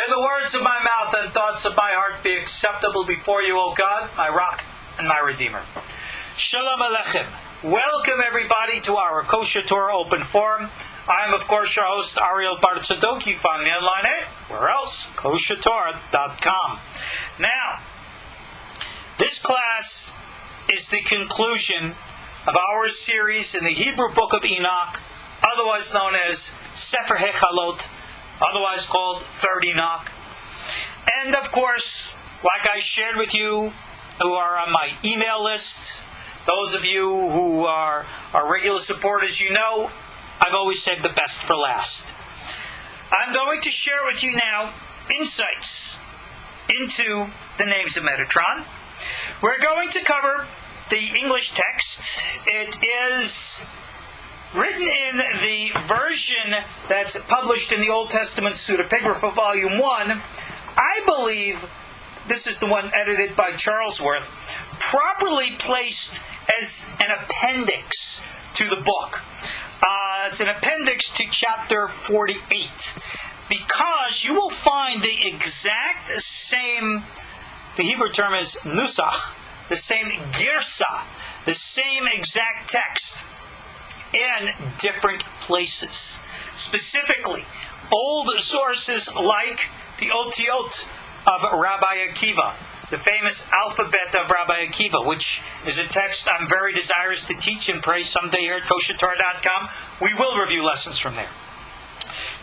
the words of my mouth and thoughts of my heart be acceptable before you, O God, my rock and my redeemer. Shalom Aleichem. Welcome everybody to our KosherTorah Open Forum. I am, of course, your host, Ariel Bar Tzadok. You find me online at, where else? KosherTorah.com. Now, this class is the conclusion of our series in the Hebrew book of Enoch, otherwise known as Sefer Hekhalot, otherwise called Third Enoch. And of course, like I shared with you who are on my email lists, those of you who are regular supporters, you know I've always saved the best for last. I'm going to share with you now insights into the names of Metatron. We're going to cover the English text. It is written in the version that's published in the Old Testament Pseudepigrapha, Volume 1. I believe this is the one edited by Charlesworth, properly placed as an appendix to the book. It's an appendix to chapter 48, because you will find the exact same, the Hebrew term is nusach, the same girsa, the same exact text in different places. Specifically, old sources like the Otiot of Rabbi Akiva, the famous alphabet of Rabbi Akiva, which is a text I'm very desirous to teach and pray someday here at KosherTorah.com. We will review lessons from there.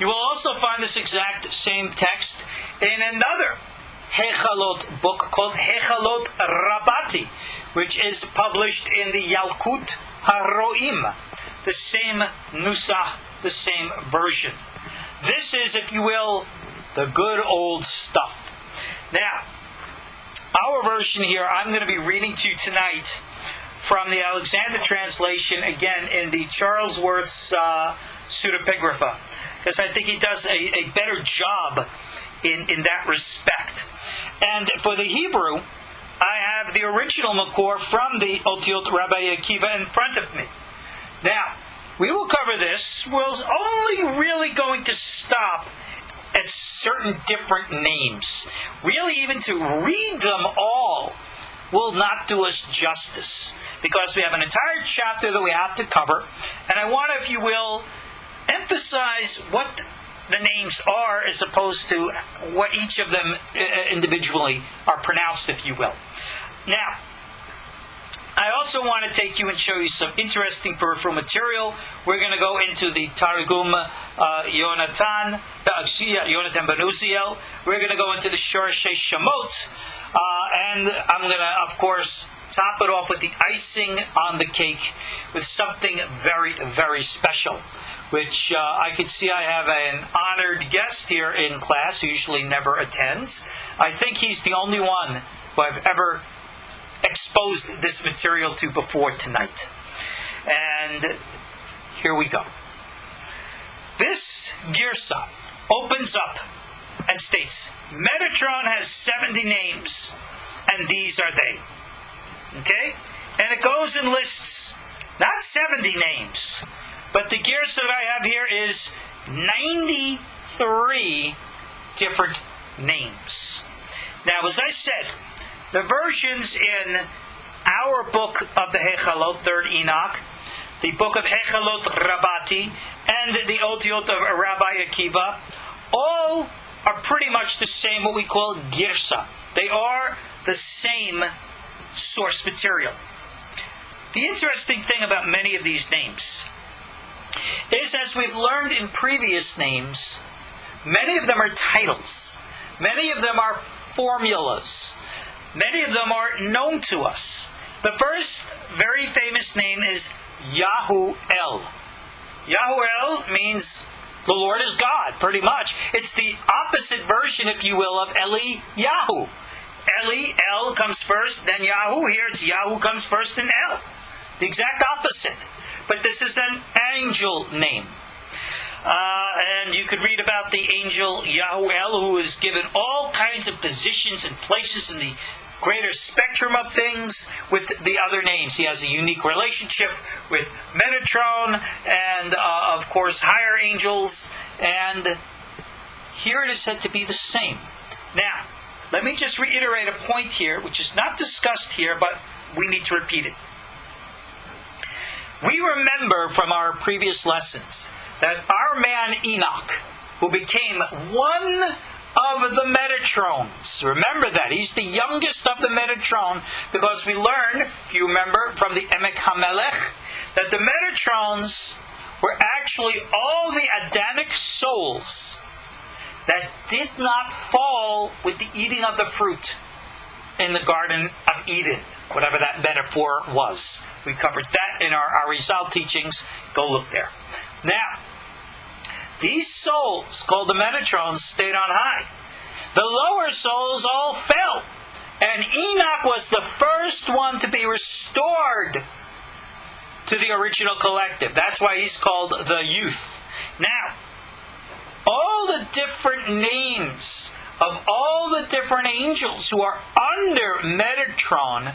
You will also find this exact same text in another Hekhalot book called Hekhalot Rabati, which is published in the Yalkut HaRoim, the same nusach, the same version. This is, if you will, the good old stuff. Now, our version here, I'm going to be reading to you tonight from the Alexander translation, again in the Charlesworth's Pseudepigrapha, because I think he does a better job in that respect. And for the Hebrew, I have the original Makor from the Otiot Rabbi Akiva in front of me. Now, we will cover this. We're only really going to stop at certain different names. Really, even to read them all will not do us justice, because we have an entire chapter that we have to cover, and I want to, if you will, emphasize what the names are as opposed to what each of them individually are pronounced, if you will. Now, I also want to take you and show you some interesting peripheral material. We're going to go into the Targum Yonatan Ben Uziel. We're going to go into the Shorshei Shemot. And I'm going to, of course, top it off with the icing on the cake with something very, very special, which I can see I have an honored guest here in class who usually never attends. I think he's the only one who I've ever exposed this material to before tonight. And here we go. This Girsa opens up and states, Metatron has 70 names, and these are they. Okay? And it goes and lists not 70 names, but the Girsa that I have here is 93 different names. Now, as I said, the versions in our book of the Hekhalot, Third Enoch, the book of Hekhalot Rabati, and the Otiot of Rabbi Akiva, all are pretty much the same, what we call Girsa. They are the same source material. The interesting thing about many of these names is, as we've learned in previous names, many of them are titles. Many of them are formulas. Many of them are known to us. The first very famous name is Yahuel. Yahuel means the Lord is God, pretty much. It's the opposite version, if you will, of Eliyahu. El comes first, then Yahu. Here it's Yahu comes first, and El. The exact opposite. But this is an angel name. And you could read about the angel Yahuel, who is given all kinds of positions and places in the greater spectrum of things with the other names. He has a unique relationship with Metatron, and of course, higher angels, and here it is said to be the same. Now, let me just reiterate a point here, which is not discussed here, but we need to repeat it. We remember from our previous lessons that our man Enoch, who became one of the Metatrons, remember that, he's the youngest of the Metatron, because we learned, if you remember, from the Emek HaMelech, that the Metatrons were actually all the Adamic souls that did not fall with the eating of the fruit in the Garden of Eden, whatever that metaphor was. We covered that in our Ariel teachings. Go look there. Now, these souls, called the Metatrons, stayed on high. The lower souls all fell. And Enoch was the first one to be restored to the original collective. That's why he's called the youth. Now, all the different names of all the different angels who are under Metatron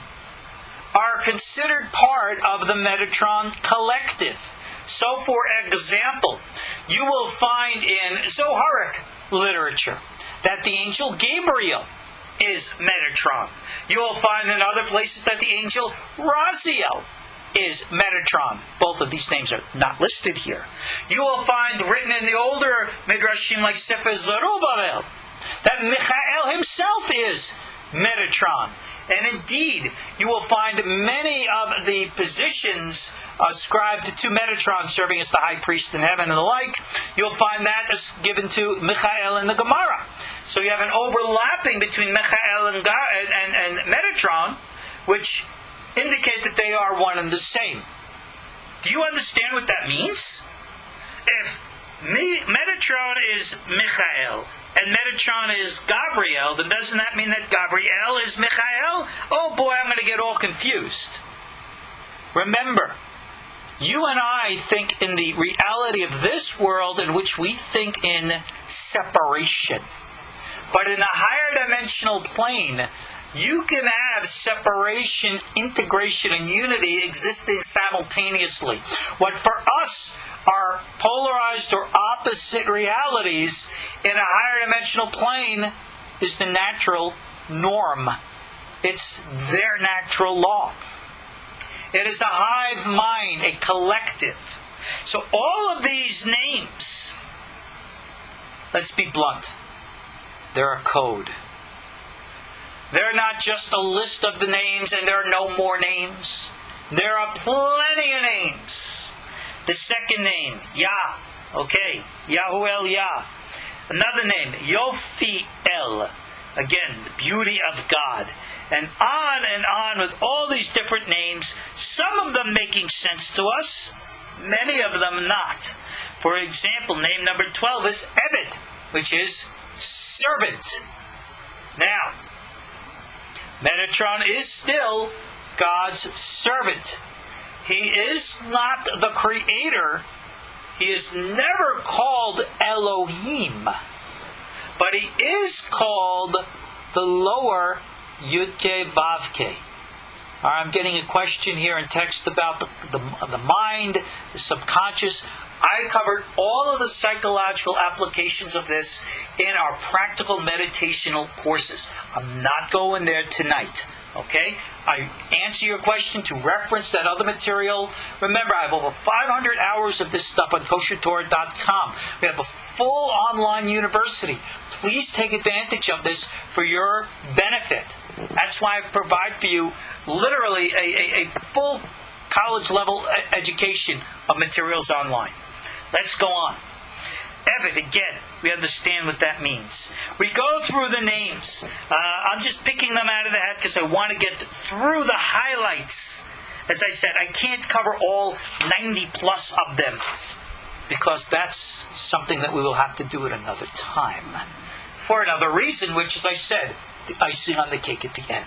are considered part of the Metatron collective. So, for example, you will find in Zoharic literature that the angel Gabriel is Metatron. You will find in other places that the angel Raziel is Metatron. Both of these names are not listed here. You will find written in the older Midrashim like Sefer Zerubbabel that Michael himself is Metatron. And indeed, you will find many of the positions ascribed to Metatron, serving as the high priest in heaven and the like. You'll find that is given to Michael in the Gemara. So you have an overlapping between Michael and Metatron, which indicate that they are one and the same. Do you understand what that means? If Metatron is Michael and Metatron is Gabriel, then doesn't that mean that Gabriel is Michael? Oh boy, I'm going to get all confused. Remember, you and I think in the reality of this world in which we think in separation. But in a higher dimensional plane, you can have separation, integration, and unity existing simultaneously. What for us are polarized or opposite realities, in a higher dimensional plane is the natural norm. It's their natural law. It is a hive mind, a collective. So all of these names, let's be blunt, they're a code. They're not just a list of the names and there are no more names. There are plenty of names. The second name, Yah. Okay, Yahuel Yah. Another name, Yofiel. Again, the beauty of God. And on with all these different names, some of them making sense to us, many of them not. For example, name number 12 is Ebed, which is servant. Now, Metatron is still God's servant. He is not the creator. He is never called Elohim. But he is called the lower Yud-Ke Vav-Ke. I'm getting a question here in text about the mind, the subconscious. I covered all of the psychological applications of this in our practical meditational courses. I'm not going there tonight. Okay? I answer your question to reference that other material. Remember, I have over 500 hours of this stuff on KosherTorah.com. We have a full online university. Please take advantage of this for your benefit. That's why I provide for you literally a full college level education of materials online. Let's go on. Eved, again, we understand what that means. We go through the names. I'm just picking them out of the hat because I want to get through the highlights. As I said, I can't cover all 90 plus of them because that's something that we will have to do at another time. For another reason, which, as I said, the icing on the cake at the end.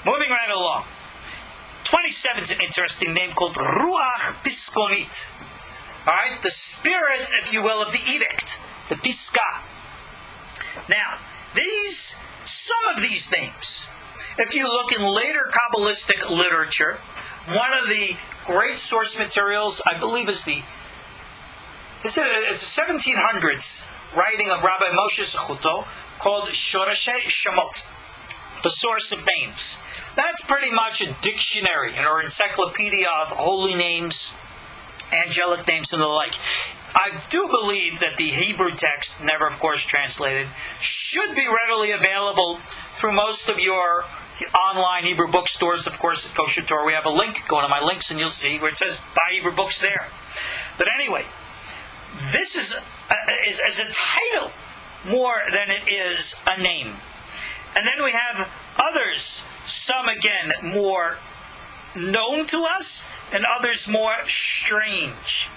Moving right along. 27 is an interesting name called Ruah Piskonit. Alright, the spirit, if you will, of the edict, the Piska. Now, some of these names, if you look in later Kabbalistic literature, one of the great source materials, I believe, is the It's a 1700s writing of Rabbi Moshe Zechutto called Shorashei Shemot, the source of names. That's pretty much a dictionary or encyclopedia of holy names, angelic names, and the like. I do believe that the Hebrew text, never of course translated, should be readily available through most of your online Hebrew bookstores. Of course, at KosherTorah we have a link. Go to my links and you'll see where it says buy Hebrew books there. But anyway, this is a title more than it is a name. And then we have others, some again more known to us, and others more strange.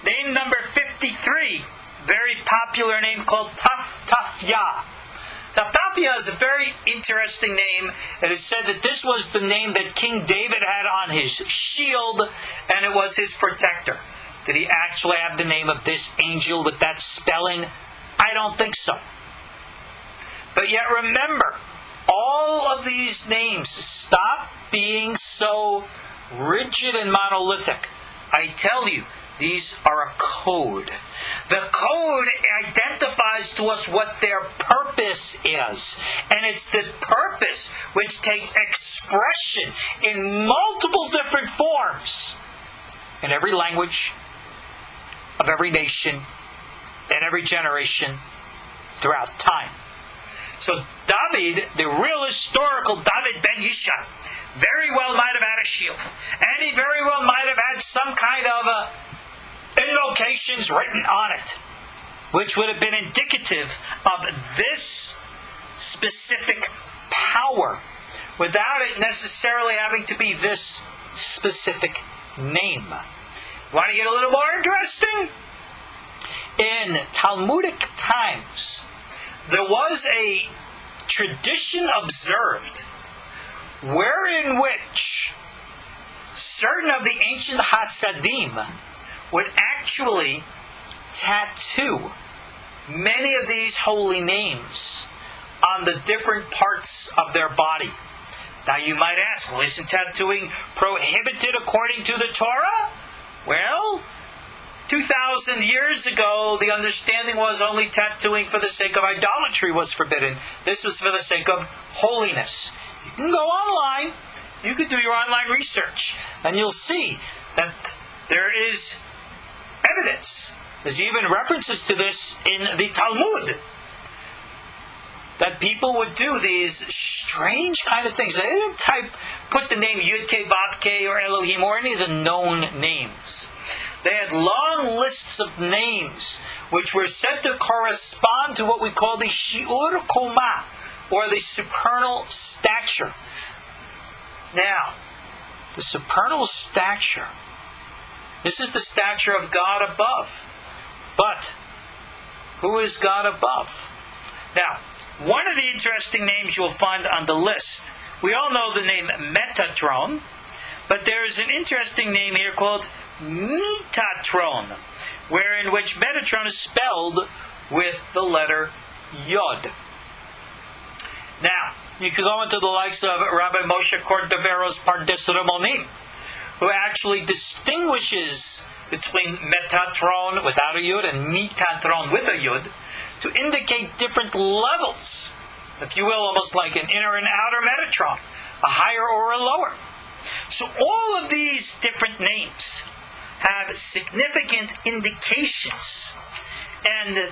Name number 53, very popular name called Taftafyah. Taftafyah is a very interesting name. It is said that this was the name that King David had on his shield, and it was his protector. Did he actually have the name of this angel with that spelling? I don't think so. But yet remember, all of these names, stop being so rigid and monolithic. I tell you, these are a code. The code identifies to us what their purpose is. And it's the purpose which takes expression in multiple different forms in every language, of every nation, and every generation throughout time. So David, the real historical David ben Yishai, very well might have had a shield. And he very well might have had some kind of invocations written on it, which would have been indicative of this specific power, without it necessarily having to be this specific name. Want to get a little more interesting? In Talmudic times, there was a tradition observed wherein which certain of the ancient Hasidim would actually tattoo many of these holy names on the different parts of their body. Now you might ask, well, isn't tattooing prohibited according to the Torah? Well, 2,000 years ago, the understanding was only tattooing for the sake of idolatry was forbidden. This was for the sake of holiness. You can go online, you can do your online research, and you'll see that there is evidence. There's even references to this in the Talmud, that people would do these strange kind of things. They didn't put the name Yud-Ke, Vav-Ke, or Elohim, or any of the known names. They had long lists of names which were said to correspond to what we call the Shiur Koma, or the supernal stature. Now, the supernal stature, this is the stature of God above. But, who is God above? Now, one of the interesting names you'll find on the list, we all know the name Metatron, but there is an interesting name here called Metatron, wherein which Metatron is spelled with the letter Yod. Now, you could go into the likes of Rabbi Moshe Cordovero's Pardes Ramonim, who actually distinguishes between Metatron without a Yud and Metatron with a Yud to indicate different levels, if you will, almost like an inner and outer Metatron, a higher or a lower. So all of these different names have significant indications, and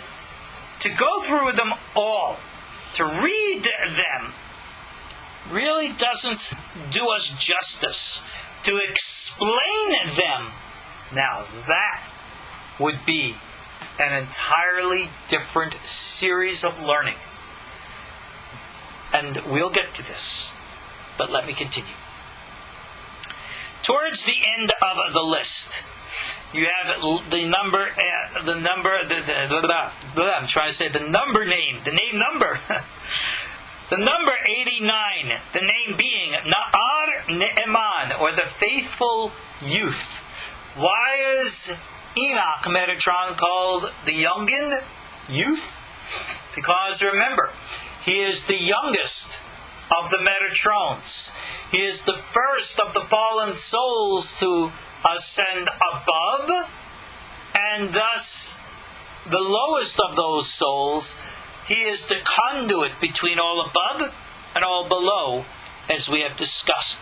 to go through them all, to read them, really doesn't do us justice. To explain them, now that would be an entirely different series of learning. And we'll get to this, but let me continue. Towards the end of the list, you have the number name. The number 89, the name being Na'ar Ne'eman, or the faithful youth. Why is Enoch Metatron called the youngin, youth? Because remember, he is the youngest of the Metatrons. He is the first of the fallen souls to ascend above, and thus the lowest of those souls, he is the conduit between all above and all below, as we have discussed.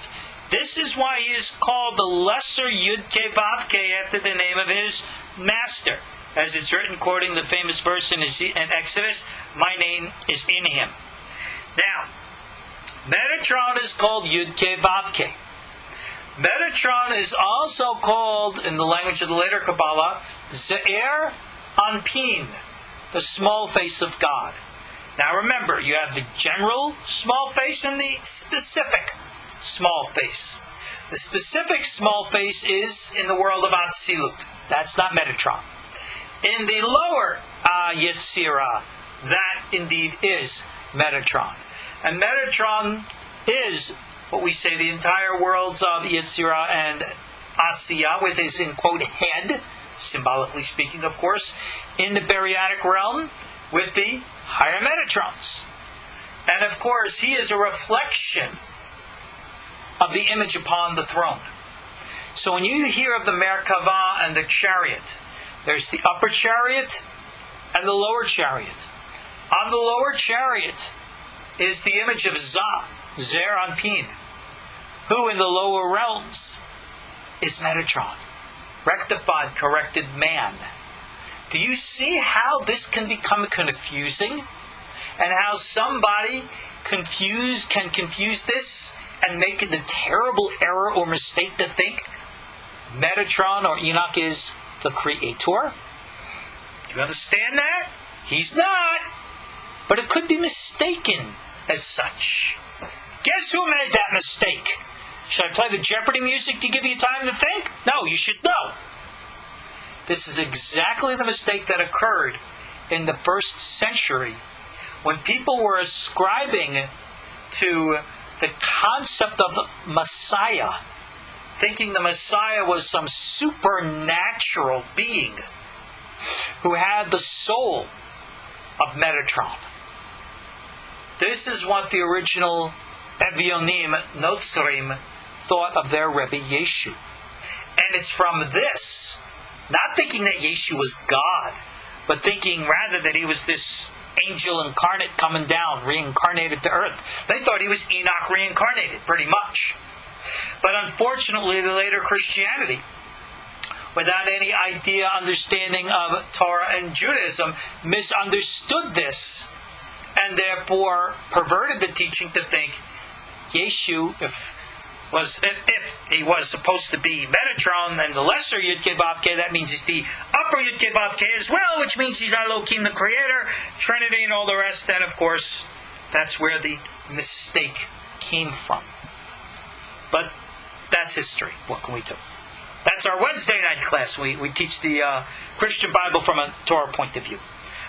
This is why he is called the lesser Yud-Keh-Vav-Keh after the name of his master. As it's written, quoting the famous verse in Exodus, my name is in him. Now, Metatron is called Yud-Keh-Vav-Keh. Metatron is also called, in the language of the later Kabbalah, Ze'er Anpin, the small face of God. Now remember, you have the general small face and the specific small face. The specific small face is in the world of Atzilut. That's not Metatron. In the lower Yetzirah, that indeed is Metatron. And Metatron is what we say the entire worlds of Yetzirah and Asiya, with his, in quote, head, symbolically speaking, of course, in the Baryonic realm with the higher Metatrons. And of course, he is a reflection of the image upon the throne. So when you hear of the Merkava and the chariot, there's the upper chariot and the lower chariot. On the lower chariot is the image of Zer Anpin, who in the lower realms is Metatron, rectified, corrected man. Do you see how this can become confusing? And how somebody can confuse this and make it a terrible error or mistake to think Metatron or Enoch is the creator? Do you understand that? He's not. But it could be mistaken as such. Guess who made that mistake? Should I play the Jeopardy music to give you time to think? No, you should know. This is exactly the mistake that occurred in the first century when people were ascribing to the concept of Messiah, thinking the Messiah was some supernatural being who had the soul of Metatron. This is what the original Evionim Notzrim thought of their Rebbe Yeshu. And it's from this, not thinking that Yeshu was God, but thinking rather that he was this angel incarnate coming down, reincarnated to earth. They thought he was Enoch reincarnated, pretty much. But unfortunately, the later Christianity, without any idea, understanding of Torah and Judaism, misunderstood this, and therefore perverted the teaching to think Yeshu, if he was supposed to be Metatron, then the lesser Yud-Keh-Vav-Keh, that means he's the upper Yud-Keh-Vav-Keh as well, which means he's Elohim the Creator, Trinity and all the rest. And of course, that's where the mistake came from. But that's history. What can we do? That's our Wednesday night class. We teach the Christian Bible from a Torah point of view.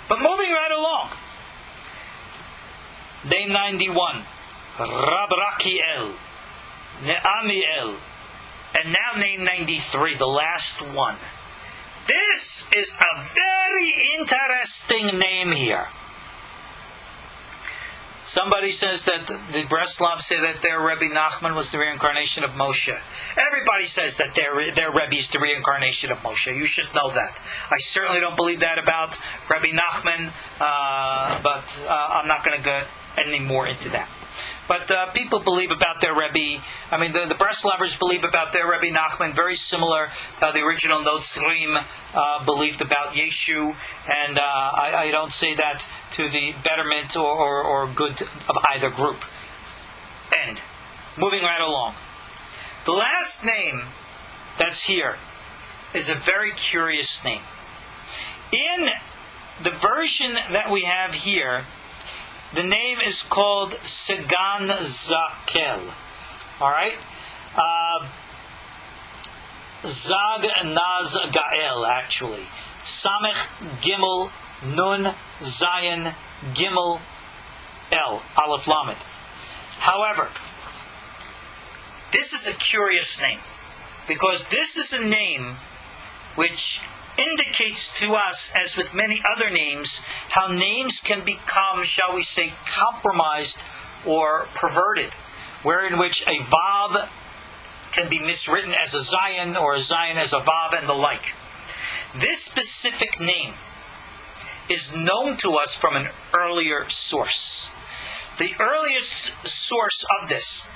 But moving right along. Name 91. Rab Rakiel. Ne'amiel. And now name 93, the last one. This is a very interesting name here. Somebody says that the Breslov say that their Rebbe Nachman was the reincarnation of Moshe. Everybody says that their Rebbe is the reincarnation of Moshe. You should know that. I certainly don't believe that about Rebbe Nachman, but I'm not going to go any more into that. But people believe about their Rebbe. I mean, the Breslovers believe about their Rebbe Nachman very similar to how the original Notzrim believed about Yeshu. And I don't say that to the betterment or good of either group. And moving right along. The last name that's here is a very curious name. In the version that we have here, the name is called Zagnugael. Alright? Zagnugael, actually. Samech Gimel Nun Zayin Gimel El. Aleph Lamed. However, this is a curious name, because this is a name which indicates to us, as with many other names, how names can become, shall we say, compromised or perverted, wherein which a Vav can be miswritten as a Zayin or a Zayin as a Vav and the like. This specific name is known to us from an earlier source. The earliest source of this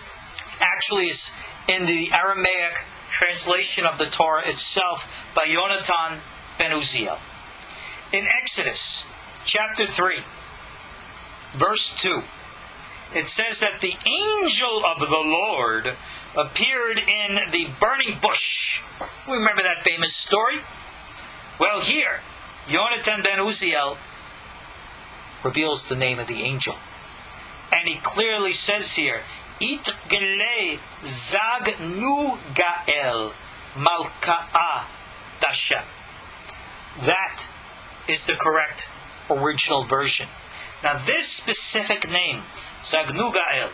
actually is in the Aramaic translation of the Torah itself by Yonatan ben Uziel. In Exodus chapter 3, verse 2, it says that the angel of the Lord appeared in the burning bush. Remember that famous story? Well, here, Yonatan ben Uziel reveals the name of the angel. And he clearly says here, Itgele Zagnugael Malka'a Dashem. That is the correct original version. Now this specific name, Zagnugael,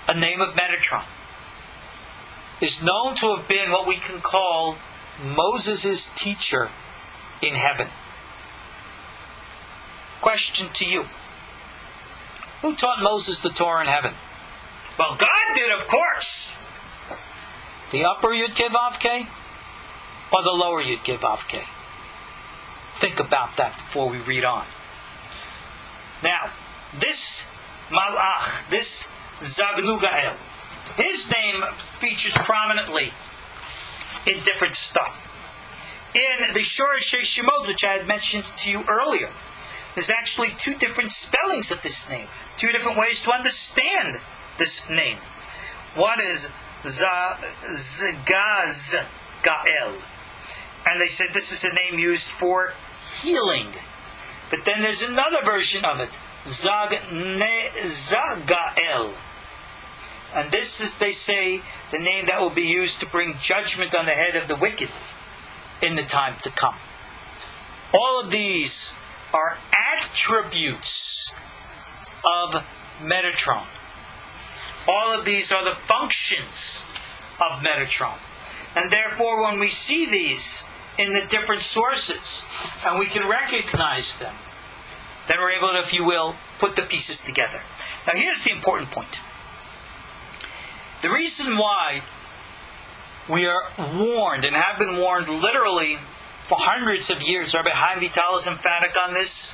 a name of Metatron, is known to have been what we can call Moses' teacher in heaven. Question to you. Who taught Moses the Torah in heaven? Well, God did, of course. The upper Yud-Kei-Vav-Kei or the lower Yud-Kei-Vav-Kei? Think about that before we read on. Now, this Malach, this Zagnugael, his name features prominently in different stuff. In the Shoresh Shemot, which I had mentioned to you earlier, there's actually two different spellings of this name, two different ways to understand this name. One is Zagazgael, and they said this is a name used for healing. But then there's another version of it, Zagnugael. And this is, they say, the name that will be used to bring judgment on the head of the wicked in the time to come. All of these are attributes of Metatron. All of these are the functions of Metatron. And therefore, when we see these in the different sources, and we can recognize them, then we're able to, if you will, put the pieces together. Now here's the important point. The reason why we are warned, and have been warned literally for hundreds of years, Rabbi Chaim Vital is emphatic on this,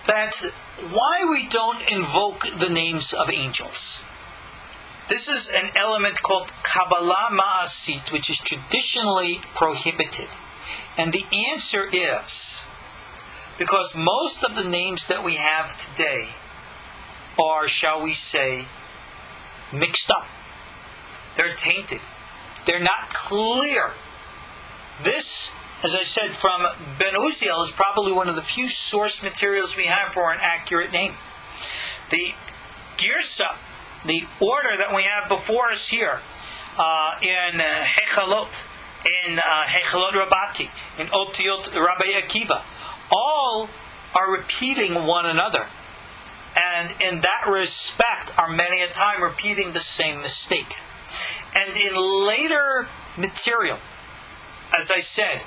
that why we don't invoke the names of angels. This is an element called Kabbalah Ma'asit, which is traditionally prohibited. And the answer is, because most of the names that we have today are, shall we say, mixed up. They're tainted. They're not clear. This, as I said, from Ben Uziel, is probably one of the few source materials we have for an accurate name. The Girsa, the order that we have before us here, in Hekhalot, in Hekhalot Rabati, in Otiot Rabbi Akiva, all are repeating one another. And in that respect are many a time repeating the same mistake. And in later material, as I said,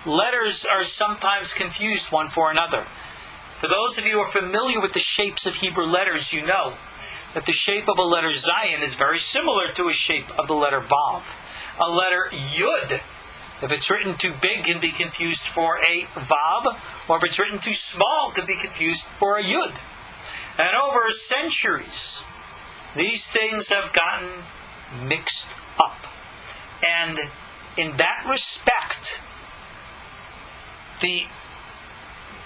letters are sometimes confused one for another. For those of you who are familiar with the shapes of Hebrew letters, you know that the shape of a letter Zayin is very similar to a shape of the letter Vav. A letter Yud, if it's written too big, can be confused for a Vav, or if it's written too small, can be confused for a Yud. And over centuries, these things have gotten mixed up. And in that respect, the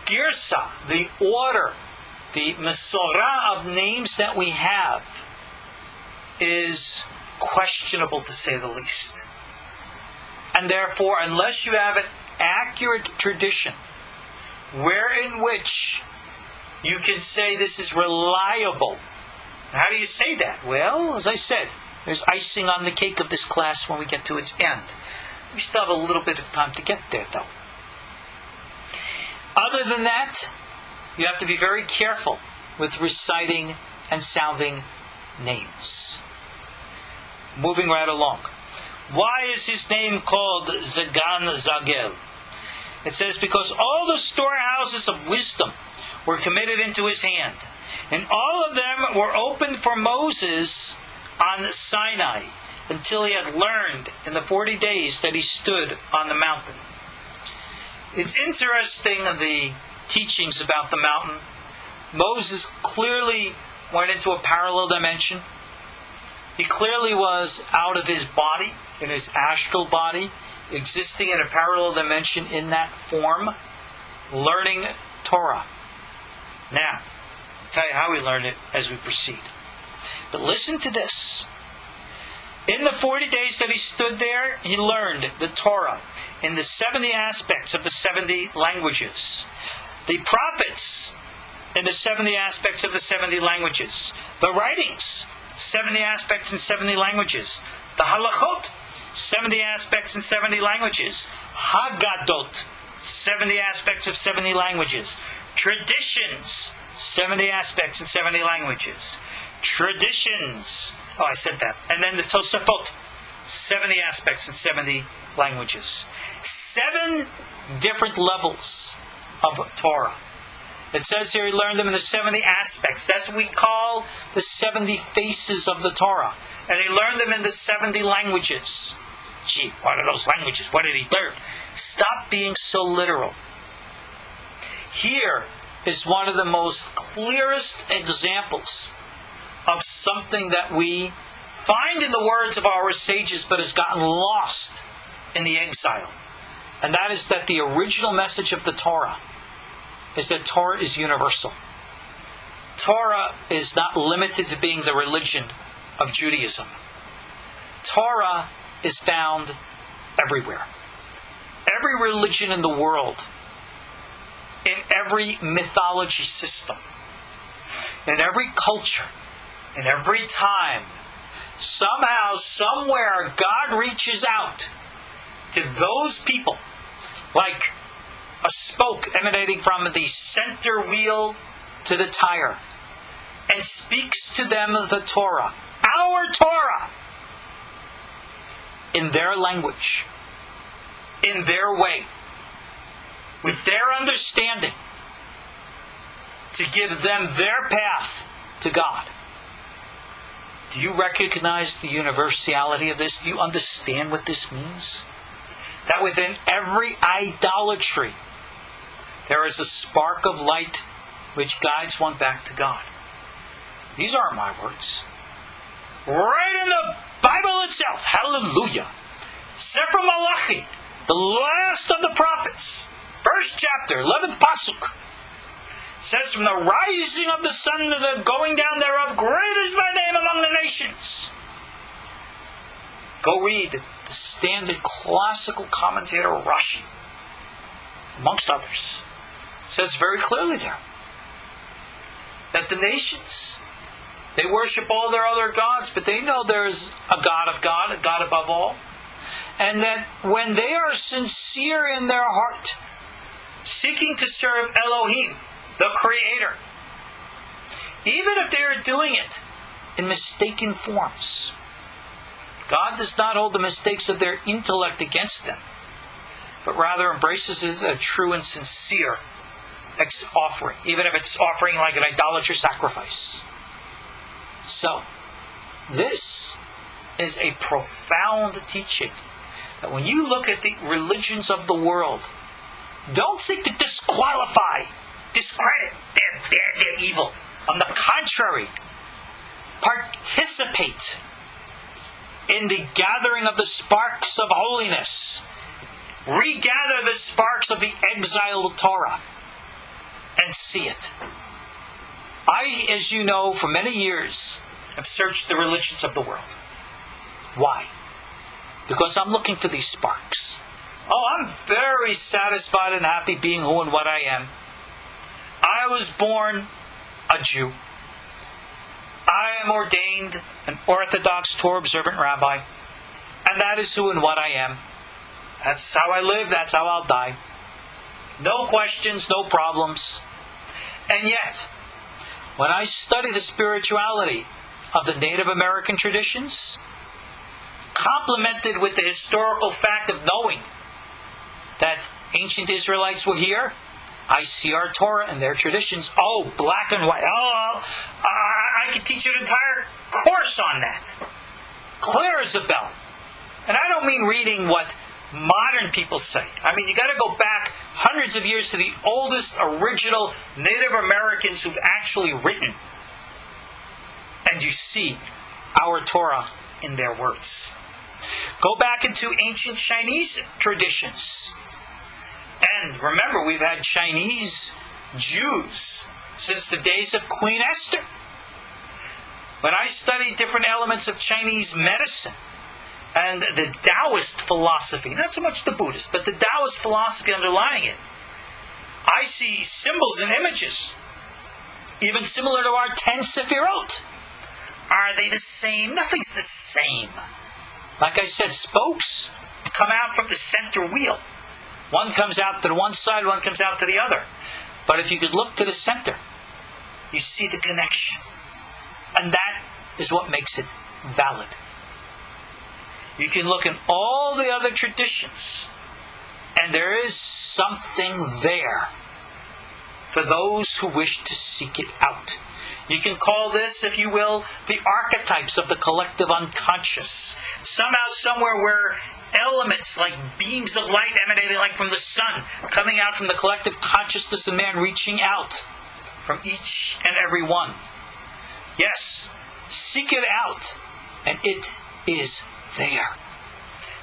Girsa, the order, the Mesorah of names that we have is questionable, to say the least. And therefore, unless you have an accurate tradition wherein which you can say this is reliable. How do you say that? Well, as I said, there's icing on the cake of this class when we get to its end. We still have a little bit of time to get there, though. Other than that, you have to be very careful with reciting and sounding names. Moving right along. Why is his name called Zagnugael? It says, because all the storehouses of wisdom were committed into his hand, and all of them were opened for Moses on Sinai until he had learned in the 40 days that he stood on the mountain. It's interesting, the teachings about the mountain. Moses clearly went into a parallel dimension. He clearly was out of his body, in his astral body, existing in a parallel dimension in that form, learning Torah. Now, I'll tell you how we learn it as we proceed. But listen to this. In the 40 days that he stood there, he learned the Torah in the 70 aspects of the 70 languages. The prophets in the 70 aspects of the 70 languages. The writings, 70 aspects in 70 languages. The halachot, 70 aspects in 70 languages. Haggadot, 70 aspects of 70 languages. Traditions, 70 aspects in 70 languages. Traditions. Oh, I said that. And then the Tosafot, 70 aspects in 70 languages. 7 different levels of Torah. It says here he learned them in the 70 aspects. That's what we call the 70 faces of the Torah. And he learned them in the 70 languages. Gee, what are those languages? What did he learn? Stop being so literal. Here is one of the most clearest examples of something that we find in the words of our sages but has gotten lost in the exile. And that is that the original message of the Torah is that Torah is universal. Torah is not limited to being the religion of Judaism. Torah is found everywhere. Every religion in the world, in every mythology system, in every culture, in every time, somehow, somewhere, God reaches out to those people like a spoke emanating from the center wheel to the tire and speaks to them the Torah, our Torah, in their language, in their way, with their understanding, to give them their path to God. Do you recognize the universality of this? Do you understand what this means? That within every idolatry, there is a spark of light which guides one back to God. These aren't my words. Right in the Bible itself. Hallelujah. Sefer Malachi, the last of the prophets, first chapter, 11th pasuk, says, from the rising of the sun to the going down thereof, great is my name among the nations. Go read the standard classical commentator Rashi, amongst others. It says very clearly there that the nations, they worship all their other gods, but they know there's a God of God, a God above all. And that when they are sincere in their heart, seeking to serve Elohim, the Creator, even if they are doing it in mistaken forms, God does not hold the mistakes of their intellect against them, but rather embraces it as a true and sincere offering, even if it's offering like an idolatrous sacrifice. So, this is a profound teaching, that when you look at the religions of the world, don't seek to disqualify, discredit, they're evil. On the contrary, participate in the gathering of the sparks of holiness. Regather the sparks of the exiled Torah and see it. I, as you know, for many years have searched the religions of the world. Why? Because I'm looking for these sparks. Oh, I'm very satisfied and happy being who and what I am. I was born a Jew. I am ordained an Orthodox Torah observant rabbi. And that is who and what I am. That's how I live, that's how I'll die. No questions, no problems. And yet, when I study the spirituality of the Native American traditions, complemented with the historical fact of knowing that ancient Israelites were here, I see our Torah and their traditions. Oh, black and white. Oh, I could teach an entire course on that. Clear as a bell. And I don't mean reading what modern people say. I mean, you got to go back hundreds of years to the oldest original Native Americans who've actually written. And you see our Torah in their words. Go back into ancient Chinese traditions. And remember, we've had Chinese Jews since the days of Queen Esther. When I studied different elements of Chinese medicine and the Taoist philosophy, not so much the Buddhist, but the Taoist philosophy underlying it, I see symbols and images, even similar to our 10 Sefirot. Are they the same? Nothing's the same. Like I said, spokes come out from the center wheel. One comes out to the one side, one comes out to the other. But if you could look to the center, you see the connection. And that is what makes it valid. You can look in all the other traditions, and there is something there for those who wish to seek it out. You can call this, if you will, the archetypes of the collective unconscious. Somehow, somewhere where elements like beams of light emanating like from the sun, coming out from the collective consciousness of man, reaching out from each and every one. Yes, seek it out, and it is there.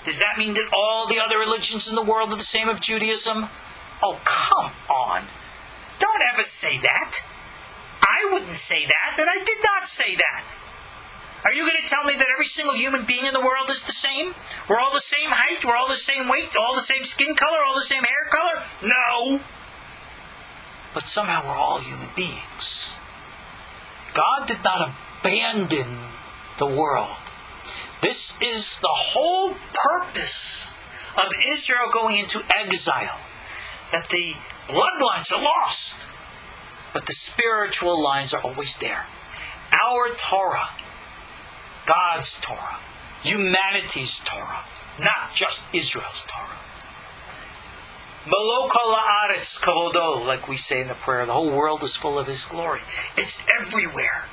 Does that mean that all the other religions in the world are the same of Judaism? Oh, come on. Don't ever say that. I wouldn't say that, and I did not say that. Are you going to tell me that every single human being in the world is the same? We're all the same height, we're all the same weight, all the same skin color, all the same hair color? No. But somehow we're all human beings. God did not abandon the world. This is the whole purpose of Israel going into exile. That the bloodlines are lost, but the spiritual lines are always there. Our Torah, God's Torah, humanity's Torah, not just Israel's Torah. Melo kol haaretz kavodo, like we say in the prayer, the whole world is full of His glory. It's everywhere.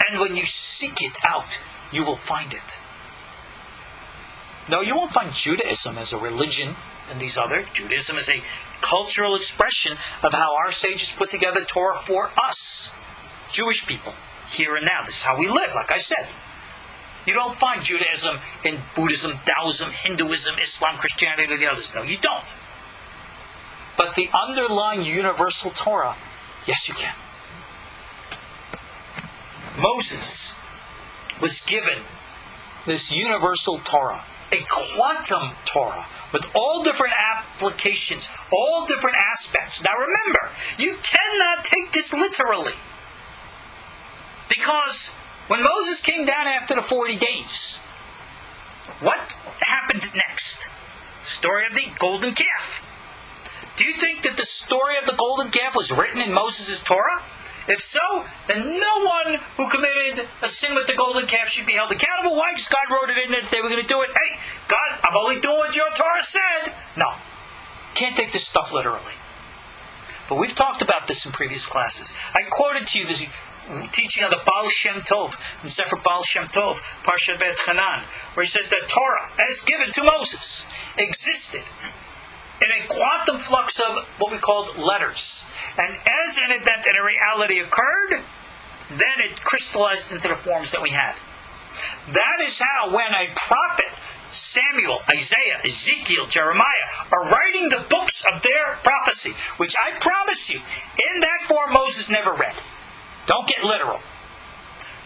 And when you seek it out, you will find it. No, you won't find Judaism as a religion and these other. Judaism is a cultural expression of how our sages put together Torah for us, Jewish people, here and now. This is how we live, like I said. You don't find Judaism in Buddhism, Taoism, Hinduism, Islam, Christianity, or the others. No, you don't. But the underlying universal Torah, yes, you can. Moses was given this universal Torah, a quantum Torah, with all different applications, all different aspects. Now remember, you cannot take this literally. Because when Moses came down after the 40 days, what happened next? The story of the golden calf. Do you think that the story of the golden calf was written in Moses' Torah? If so, then no one who committed a sin with the golden calf should be held accountable. Why? Because God wrote it in that they were going to do it. Hey, God, I'm only doing what your Torah said. No. Can't take this stuff literally. But we've talked about this in previous classes. I quoted to you this teaching of the Baal Shem Tov, in Sefer Baal Shem Tov, Parshat Bet Hanan, where he says that Torah, as given to Moses, existed in a quantum flux of what we called letters. And as an event and a reality occurred, then it crystallized into the forms that we had. That is how when a prophet, Samuel, Isaiah, Ezekiel, Jeremiah, are writing the books of their prophecy, which I promise you, in that form Moses never read. Don't get literal.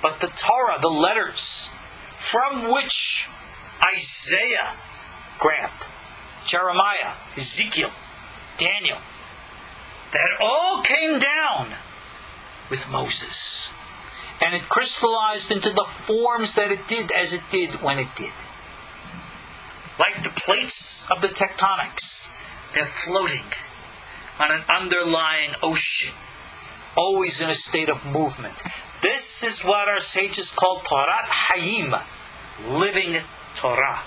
But the Torah, the letters, from which Isaiah grabbed, Jeremiah, Ezekiel, Daniel, that all came down with Moses. And it crystallized into the forms that it did as it did when it did. Like the plates of the tectonics, they're floating on an underlying ocean, always in a state of movement. This is what our sages call Torah Hayim, living Torah.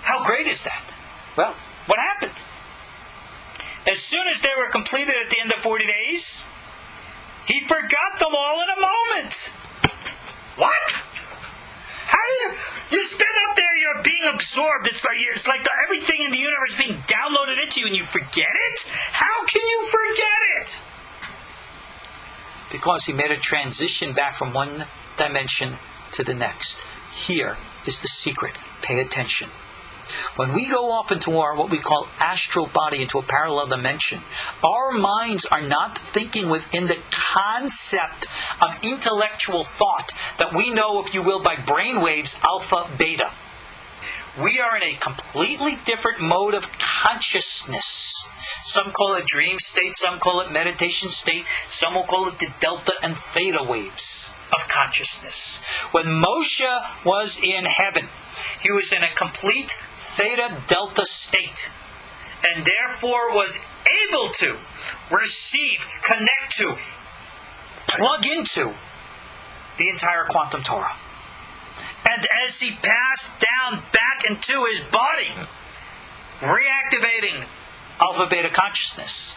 How great is that? Well, what happened? As soon as they were completed at the end of 40 days, He forgot them all in a moment. What? How do you spend up there, you're being absorbed. It's like everything in the universe being downloaded to you and you forget it? How can you forget it? Because he made a transition back from one dimension to the next. Here is the secret. Pay attention. When we go off into our, what we call astral body, into a parallel dimension, our minds are not thinking within the concept of intellectual thought that we know, if you will, by brain waves, alpha, beta. We are in a completely different mode of consciousness. Some call it dream state, some call it meditation state, some will call it the delta and theta waves of consciousness. When Moshe was in heaven, he was in a complete theta delta state, and therefore was able to receive, connect to, plug into the entire quantum Torah. And as he passed down back into his body, reactivating alpha beta consciousness,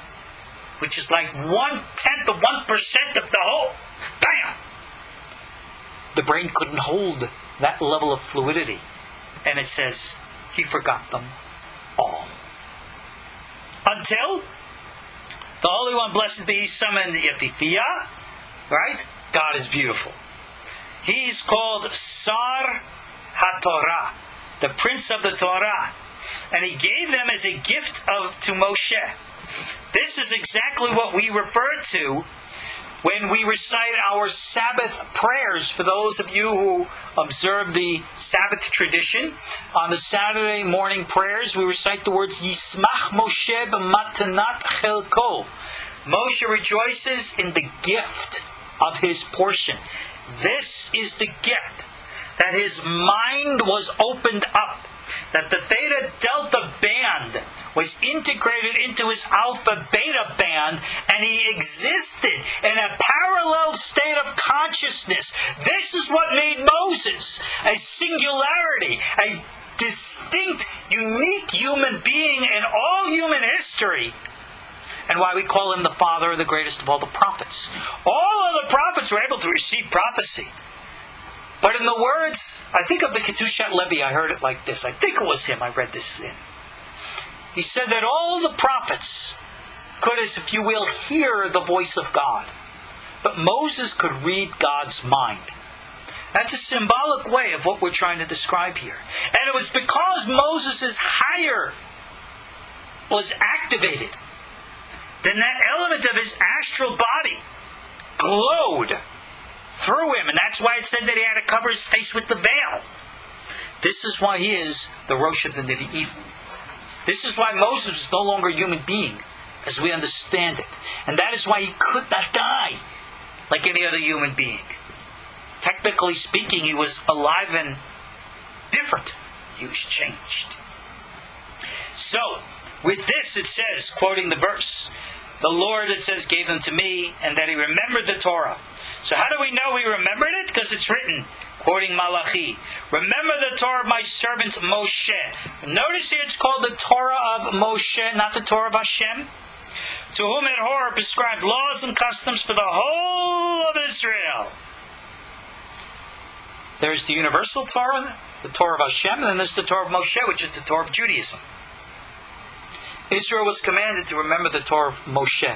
which is like 1/10 of 1% of the whole, bam! The brain couldn't hold that level of fluidity. And it says, he forgot them all. Until the Holy One, blessed be, summoned Taftafyah, right? God is beautiful. He's called Sar HaTorah, the Prince of the Torah. And he gave them as a gift to Moshe. This is exactly what we refer to when we recite our Sabbath prayers. For those of you who observe the Sabbath tradition, on the Saturday morning prayers, we recite the words, Yismach Moshe b'matanat chelko. Moshe rejoices in the gift of his portion. This is the gift, that his mind was opened up, that the theta delta band was integrated into his alpha beta band, and he existed in a parallel state of consciousness. This is what made Moses a singularity, a distinct, unique human being in all human history, and why we call him the father of the greatest of all the prophets. All other prophets were able to receive prophecy. But in the words, I think of the Kedushat Levi, I heard it like this. I think it was him I read this in. He said that all the prophets could, as if you will, hear the voice of God. But Moses could read God's mind. That's a symbolic way of what we're trying to describe here. And it was because Moses' higher was activated, then that element of his astral body glowed through him. And that's why it said that he had to cover his face with the veil. This is why he is the Rosh of the Nevi'im. This is why Moses is no longer a human being, as we understand it. And that is why he could not die like any other human being. Technically speaking, he was alive and different. He was changed. So, with this it says, quoting the verse, the Lord, it says, gave them to me, and that he remembered the Torah. So how do we know he remembered it? Because it's written, quoting Malachi, remember the Torah of my servant Moshe. Notice here it's called the Torah of Moshe, not the Torah of Hashem. To whom it Horah prescribed laws and customs for the whole of Israel. There's the universal Torah, the Torah of Hashem, and then there's the Torah of Moshe, which is the Torah of Judaism. Israel was commanded to remember the Torah of Moshe.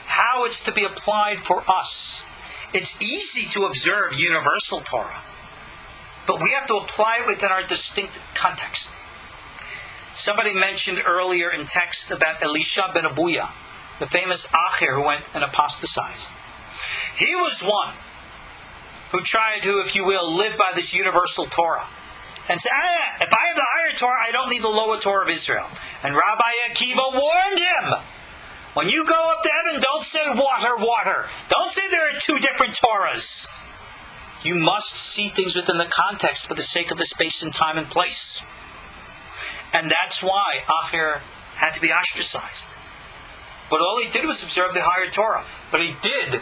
How it's to be applied for us. It's easy to observe universal Torah, but we have to apply it within our distinct context. Somebody mentioned earlier in text about Elisha ben Abuya, the famous Acher who went and apostatized. He was one who tried to, if you will, live by this universal Torah. And say, if I have the higher Torah, I don't need the lower Torah of Israel. And Rabbi Akiva warned him, when you go up to heaven, don't say water, water. Don't say there are two different Torahs. You must see things within the context for the sake of the space and time and place. And that's why Acher had to be ostracized. But all he did was observe the higher Torah. But he did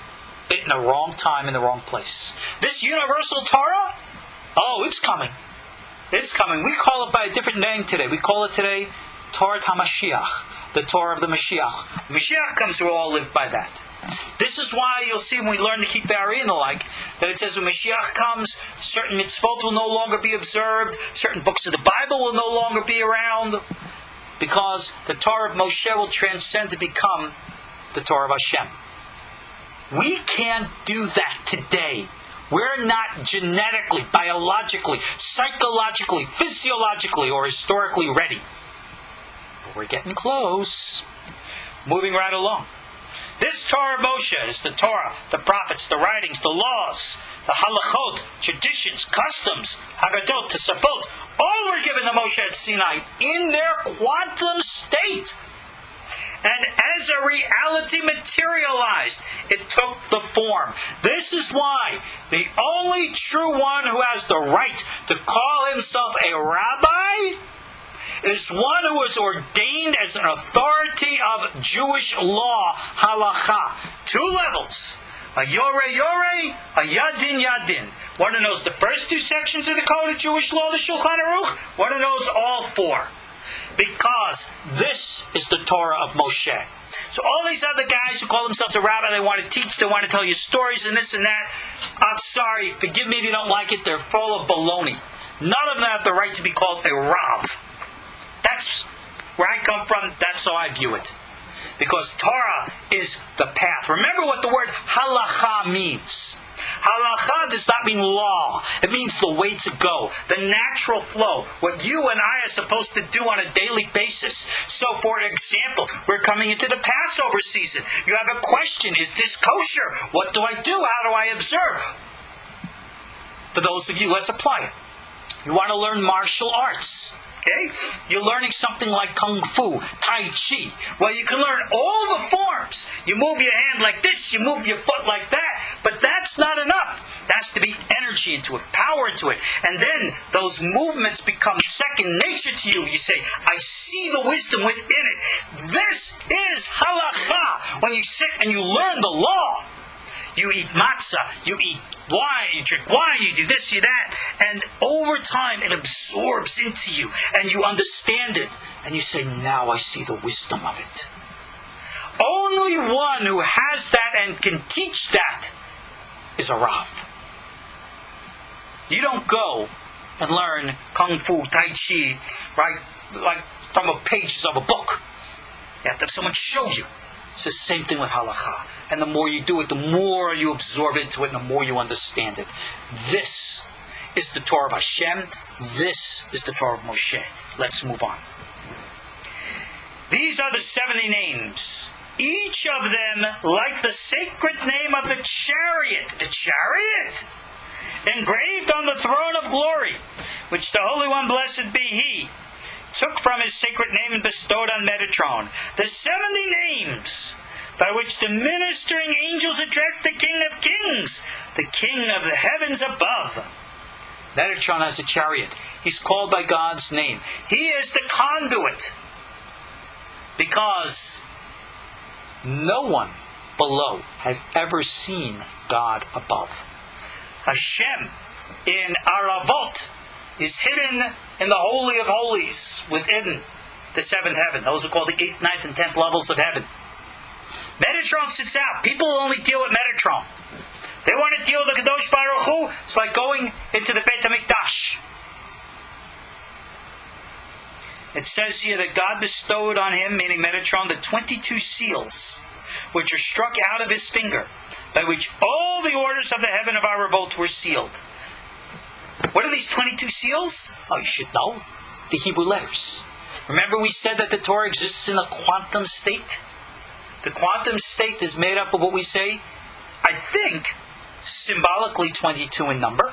it in the wrong time, in the wrong place. This universal Torah, oh, it's coming. It's coming. We call it by a different name today. We call it today Torah HaMashiach, the Torah of the Mashiach. Mashiach comes, we all live by that. This is why you'll see when we learn to keep the Ariel and the like, that it says when Mashiach comes, certain mitzvot will no longer be observed, certain books of the Bible will no longer be around. Because the Torah of Moshe will transcend to become the Torah of Hashem. We can't do that today. We're not genetically, biologically, psychologically, physiologically, or historically ready. But we're getting close. Moving right along. This Torah of Moshe is the Torah, the prophets, the writings, the laws, the halachot, traditions, customs, hagadot, tesafot, all were given to Moshe at Sinai in their quantum state. And as a reality materialized, it took the form. This is why the only true one who has the right to call himself a rabbi is one who is ordained as an authority of Jewish law, halacha. 2 levels. A yore, a yadin, yadin. One who knows the first 2 sections of the Code of Jewish law, the Shulchan Aruch. One who knows all 4. Because this is the Torah of Moshe. So all these other guys who call themselves a rabbi, they want to teach, they want to tell you stories and this and that. I'm sorry, forgive me if you don't like it, they're full of baloney. None of them have the right to be called a Rav. That's where I come from, that's how I view it. Because Torah is the path. Remember what the word halacha means. Halacha does not mean law. It means the way to go. The natural flow. What you and I are supposed to do on a daily basis. So for example, we're coming into the Passover season. You have a question. Is this kosher? What do I do? How do I observe? For those of you, let's apply it. You want to learn martial arts. Okay? You're learning something like Kung Fu, Tai Chi. Well, you can learn all the forms. You move your hand like this, you move your foot like that. But that's not enough. There has to be energy into it, power into it. And then those movements become second nature to you. You say, I see the wisdom within it. This is halacha. When you sit and you learn the law, you eat matzah, you eat wine, you drink wine, you do this, you that. And over time it absorbs into you and you understand it. And you say, now I see the wisdom of it. Only one who has that and can teach that is a Rav. You don't go and learn Kung Fu, Tai Chi, right? Like from the pages of a book. You have to have someone show you. It's the same thing with halacha. And the more you do it, the more you absorb into it, and the more you understand it. This is the Torah of Hashem. This is the Torah of Moshe. Let's move on. These are the 70 names. Each of them like the sacred name of the chariot. The chariot? Engraved on the throne of glory, which the Holy One, blessed be He, took from His sacred name and bestowed on Metatron. The 70 names by which the ministering angels address the King of Kings, the King of the heavens above. Metatron has a chariot. He's called by God's name. He is the conduit. Because no one below has ever seen God above. Hashem in Aravot is hidden in the Holy of Holies within the 7th heaven. Those are called the 8th, 9th, and 10th levels of heaven. Metatron sits out. People only deal with Metatron. They want to deal with the Kadosh Baruch Hu. It's like going into the Beit HaMikdash. It says here that God bestowed on him, meaning Metatron, the 22 seals, which are struck out of his finger, by which all the orders of the heaven of our revolt were sealed. What are these 22 seals? Oh, you should know. The Hebrew letters. Remember we said that the Torah exists in a quantum state? The quantum state is made up of what we say, I think, symbolically 22 in number,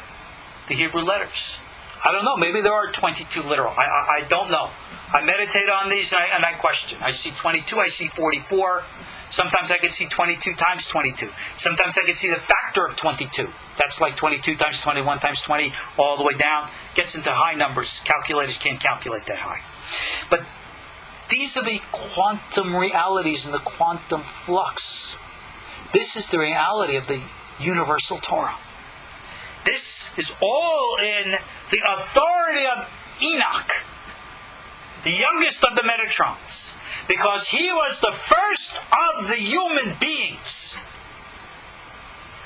the Hebrew letters. I don't know. Maybe there are 22 literal. I don't know. I meditate on these and I question. I see 22. I see 44. Sometimes I can see 22 times 22. Sometimes I can see the factor of 22. That's like 22 times 21 times 20 all the way down. Gets into high numbers. Calculators can't calculate that high. But these are the quantum realities and the quantum flux. This is the reality of the universal Torah. This is all in the authority of Enoch, the youngest of the Metatrons, because he was the first of the human beings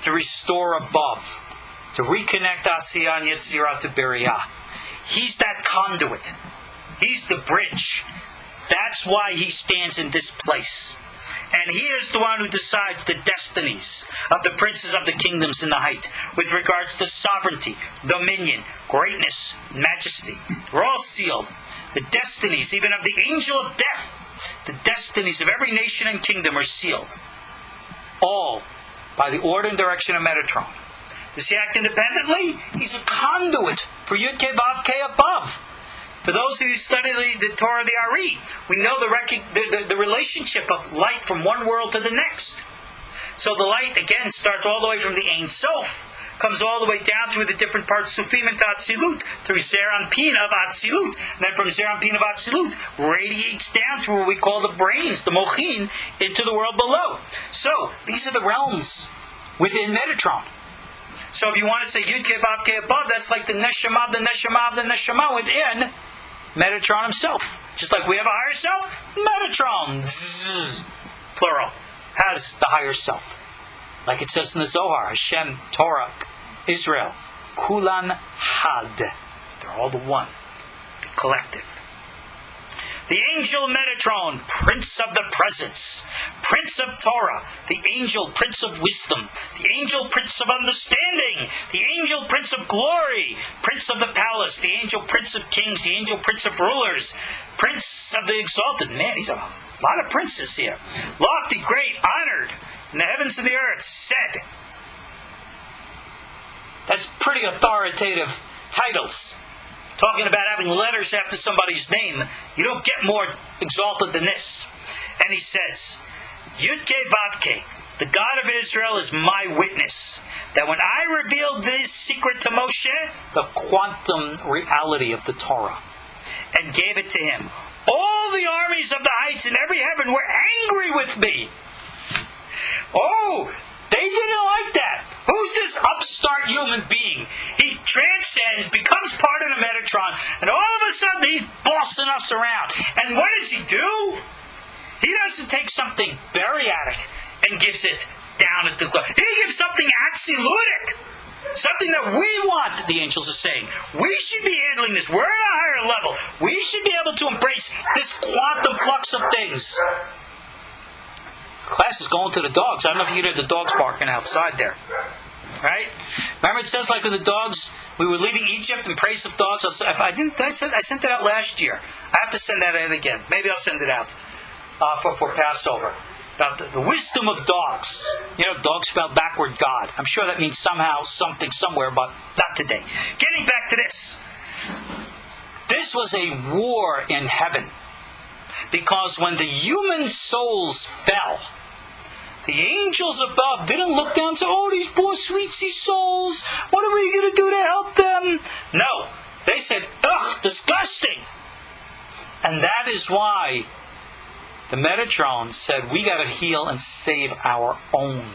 to restore above, to reconnect Asiyah and Yetzirah to Beriah. He's that conduit. He's the bridge That's why he stands in this place. And he is the one who decides the destinies of the princes of the kingdoms in the height, with regards to sovereignty, dominion, greatness, majesty. We're all sealed. The destinies, even of the angel of death, the destinies of every nation and kingdom are sealed. All by the order and direction of Metatron. Does he act independently? He's a conduit for Yud-Keh Vav-Keh above. For those who study the Torah of the Ari, we know the relationship of light from one world to the next. So the light, again, starts all the way from the Ein Sof, comes all the way down through the different parts, Sufim into Atzilut, through Zer Anpin of Atzilut. And then from Zer Anpin of Atzilut, radiates down through what we call the brains, the Mochin, into the world below. So, these are the realms within Metatron. So if you want to say Yud-Keh Vav-Keh above, that's like the Neshama of the Neshama of the Neshama within Metatron himself. Just like we have a higher self, Metatron, zzz, plural, has the higher self. Like it says in the Zohar, Hashem, Torah, Israel, Kulan Had. They're all the one, the collective. The angel Metatron, Prince of the Presence, Prince of Torah, the angel Prince of Wisdom, the angel Prince of Understanding, the angel Prince of Glory, Prince of the Palace, the angel Prince of Kings, the angel Prince of Rulers, Prince of the Exalted. Man, he's a lot of princes here. Lofty, great, honored, in the heavens and the earth, said. That's pretty authoritative titles. Talking about having letters after somebody's name, you don't get more exalted than this. And he says, Yud-Keh Vav-Keh, the God of Israel is my witness, that when I revealed this secret to Moshe, the quantum reality of the Torah, and gave it to him, all the armies of the heights in every heaven were angry with me. Oh, they didn't like that. Who's this upstart human being? He transcends, becomes part of the Metatron, and all of a sudden he's bossing us around. And what does he do? He doesn't take something bariatic and gives it down at the ground. He gives something absolutic. Something that we want, the angels are saying. We should be handling this. We're at a higher level. We should be able to embrace this quantum flux of things. Class is going to the dogs. I don't know if you hear the dogs barking outside there. Right? Remember it says like when the dogs, we were leaving Egypt and praise of dogs. I sent it out last year. I have to send that out again. Maybe I'll send it out for Passover. About the wisdom of dogs. You know, dogs spelled backward God. I'm sure that means somehow, something, somewhere, but not today. Getting back to this. This was a war in heaven. Because when the human souls fell, the angels above didn't look down and say, oh, these poor sweetie souls, what are we going to do to help them? No. They said, ugh, disgusting. And that is why the Metatron said, we got to heal and save our own.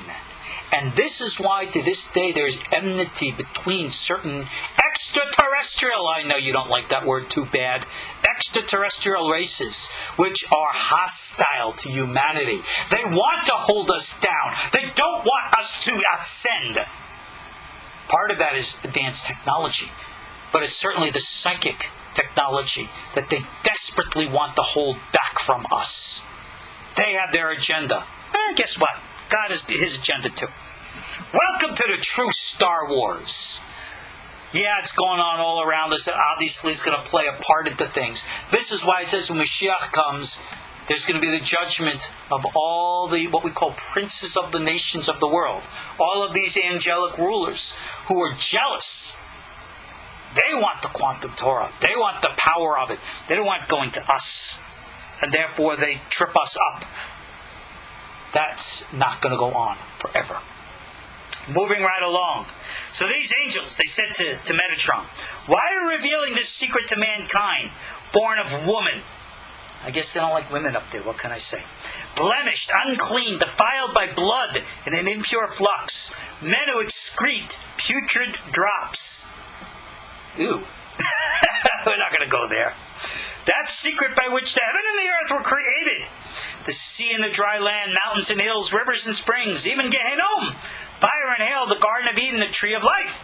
And this is why to this day there's enmity between certain extraterrestrial, I know you don't like that word too bad, extraterrestrial races, which are hostile to humanity. They want to hold us down. They don't want us to ascend. Part of that is advanced technology. But it's certainly the psychic technology that they desperately want to hold back from us. They have their agenda. Guess what? God has his agenda too. Welcome to the true Star Wars. Yeah, it's going on all around us. Obviously, it's going to play a part into things. This is why it says when Mashiach comes, there's going to be the judgment of all the, what we call princes of the nations of the world. All of these angelic rulers who are jealous. They want the quantum Torah. They want the power of it. They don't want going to us. And therefore, they trip us up. That's not going to go on forever. Moving right along. So these angels, they said to Metatron, why are you revealing this secret to mankind, born of woman? I guess they don't like women up there, what can I say? Blemished, unclean, defiled by blood, in an impure flux. Men who excrete putrid drops. Ew. We're not going to go there. That secret by which the heaven and the earth were created. The sea and the dry land, mountains and hills, rivers and springs, even Gehenom, fire and hail, the Garden of Eden, the tree of life.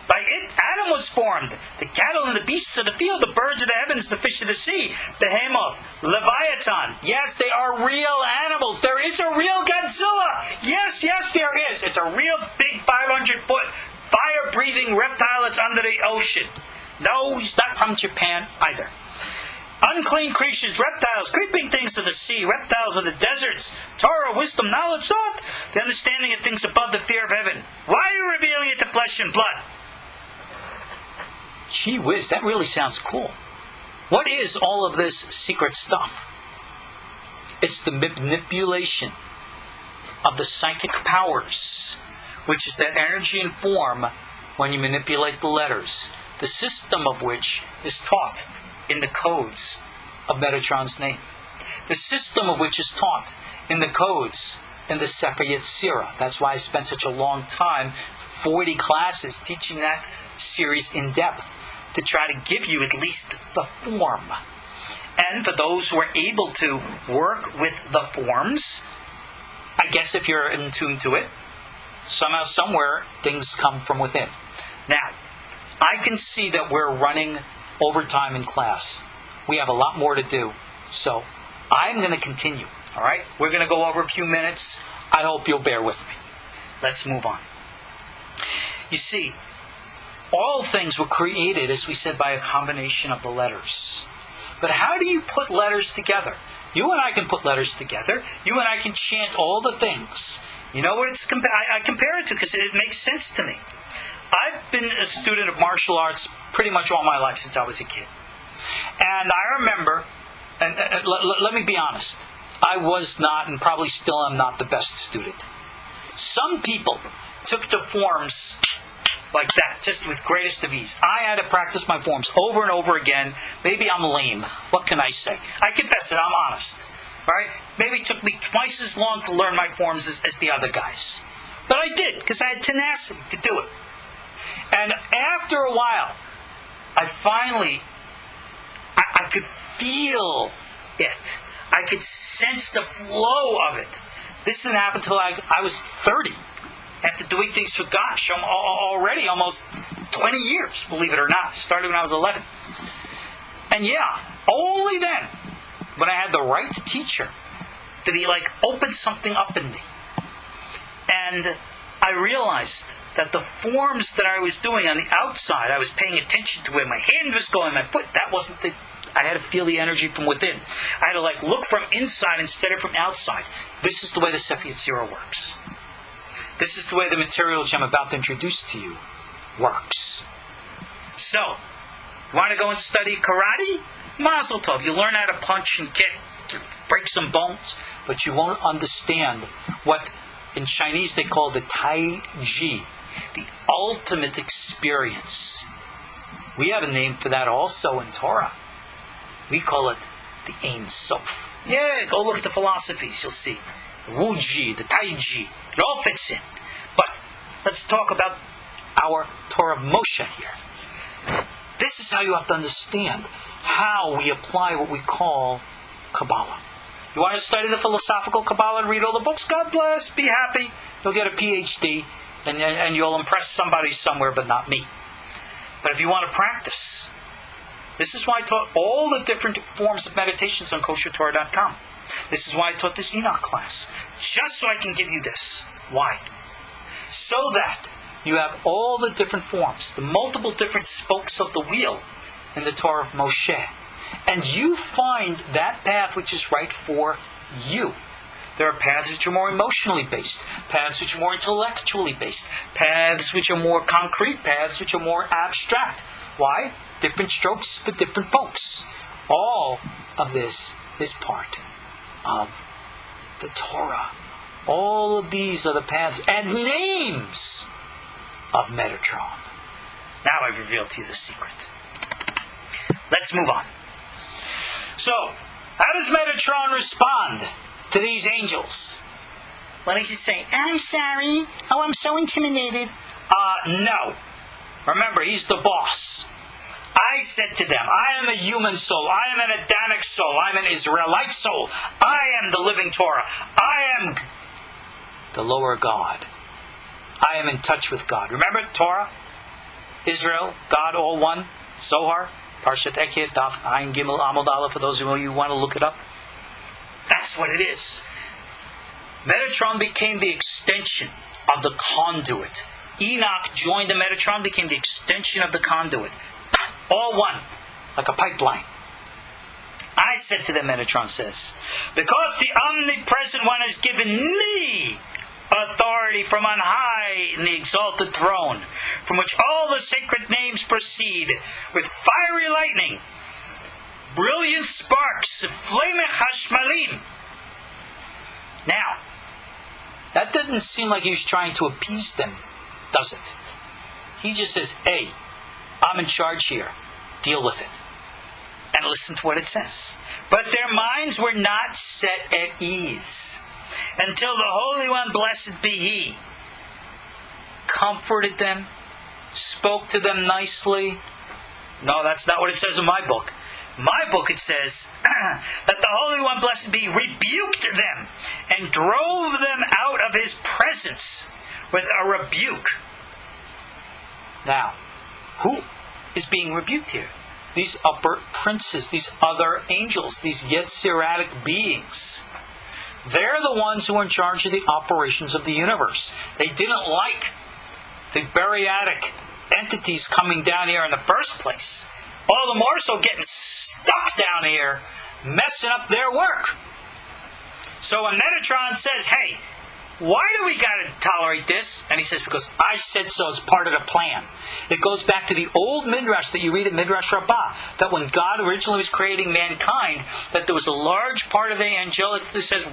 By it, Adam was formed. The cattle and the beasts of the field, the birds of the heavens, the fish of the sea, Behemoth, Leviathan. Yes, they are real animals. There is a real Godzilla. Yes, there is. It's a real big 500-foot fire-breathing reptile that's under the ocean. No, he's not from Japan either. Unclean creatures, reptiles, creeping things of the sea, reptiles of the deserts, Torah, wisdom, knowledge, thought, the understanding of things above the fear of heaven. Why are you revealing it to flesh and blood? Gee whiz, that really sounds cool. What is all of this secret stuff? It's the manipulation of the psychic powers, which is that energy and form when you manipulate the letters, the system of which is taught in the codes of Metatron's name. The system of which is taught in the codes in the Sefer Yetzirah. That's why I spent such a long time, 40 classes, teaching that series in depth, to try to give you at least the form. And for those who are able to work with the forms, I guess if you're in tune to it, somehow, somewhere, things come from within. Now, I can see that we're running overtime in class. We have a lot more to do. So, I'm going to continue. Alright? We're going to go over a few minutes. I hope you'll bear with me. Let's move on. You see, all things were created, as we said, by a combination of the letters. But how do you put letters together? You and I can put letters together. You and I can chant all the things. You know what I compare it to because it makes sense to me. I've been a student of martial arts pretty much all my life since I was a kid. And I remember, and let me be honest, I was not, and probably still am not, the best student. Some people took the forms like that, just with greatest of ease. I had to practice my forms over and over again. Maybe I'm lame. What can I say? I confess it, I'm honest. Right? Maybe it took me twice as long to learn my forms as the other guys. But I did, because I had tenacity to do it. And after a while, I finally, I could feel it. I could sense the flow of it. This didn't happen until I was 30. After doing things for, gosh, I'm already almost 20 years, believe it or not. Started when I was 11. And yeah, only then, when I had the right teacher, did he open something up in me. And I realized that the forms that I was doing on the outside, I was paying attention to where my hand was going, my foot, that wasn't the... I had to feel the energy from within. I had to look from inside instead of from outside. This is the way the Sefer Yetzirah works. This is the way the material which I'm about to introduce to you works. So, you want to go and study karate? Mazel tov. You learn how to punch and kick, break some bones, but you won't understand what in Chinese they call the Tai Chi, the ultimate experience. We have a name for that also in Torah. We call it the Ein Sof. Yeah, go look at the philosophies, you'll see. The Wu Ji, the Tai Chi, it all fits in. But let's talk about our Torah of Moshe here. This is how you have to understand how we apply what we call Kabbalah. You want to study the philosophical Kabbalah and read all the books? God bless, be happy. You'll get a PhD and you'll impress somebody somewhere, but not me. But if you want to practice, this is why I taught all the different forms of meditations on KosherTorah.com. This is why I taught this Enoch class. Just so I can give you this. Why? So that you have all the different forms, the multiple different spokes of the wheel in the Torah of Moshe. And you find that path which is right for you. There are paths which are more emotionally based, paths which are more intellectually based, paths which are more concrete, paths which are more abstract. Why? Different strokes for different folks. All of this is part of the Torah. All of these are the paths and names of Metatron. Now I've revealed to you the secret. Let's move on. So, how does Metatron respond to these angels? Well, he just say, I'm sorry. Oh, I'm so intimidated. No. Remember, he's the boss. I said to them, I am a human soul. I am an Adamic soul. I am an Israelite soul. I am the living Torah. I am the lower God. I am in touch with God. Remember Torah? Israel, God, all one. Zohar, Parshat Eked, Daf Ayin Gimel Amud Aleph, for those of you who want to look it up. That's what it is. Metatron became the extension of the conduit. Enoch joined the Metatron, became the extension of the conduit. All one, like a pipeline. I said to them, Metatron says, because the omnipresent one has given me authority from on high in the exalted throne, from which all the sacred names proceed, with fiery lightning, brilliant sparks, flaming hashmalim. Now, that doesn't seem like he was trying to appease them, does it? He just says, hey, I'm in charge here. Deal with it. And listen to what it says. But their minds were not set at ease until the Holy One, blessed be He, comforted them, spoke to them nicely. No, that's not what it says in my book. My book, it says that the Holy One, blessed be, rebuked them and drove them out of His presence with a rebuke. Now, who is being rebuked here? These upper princes, these other angels, these Yetziratic beings. They're the ones who are in charge of the operations of the universe. They didn't like the bariatic entities coming down here in the first place. All the more so getting stuck down here, messing up their work. So when Metatron says, hey, why do we got to tolerate this? And he says, because I said so, it's part of the plan. It goes back to the old Midrash that you read in Midrash Rabbah, that when God originally was creating mankind, that there was a large part of the angelic that says,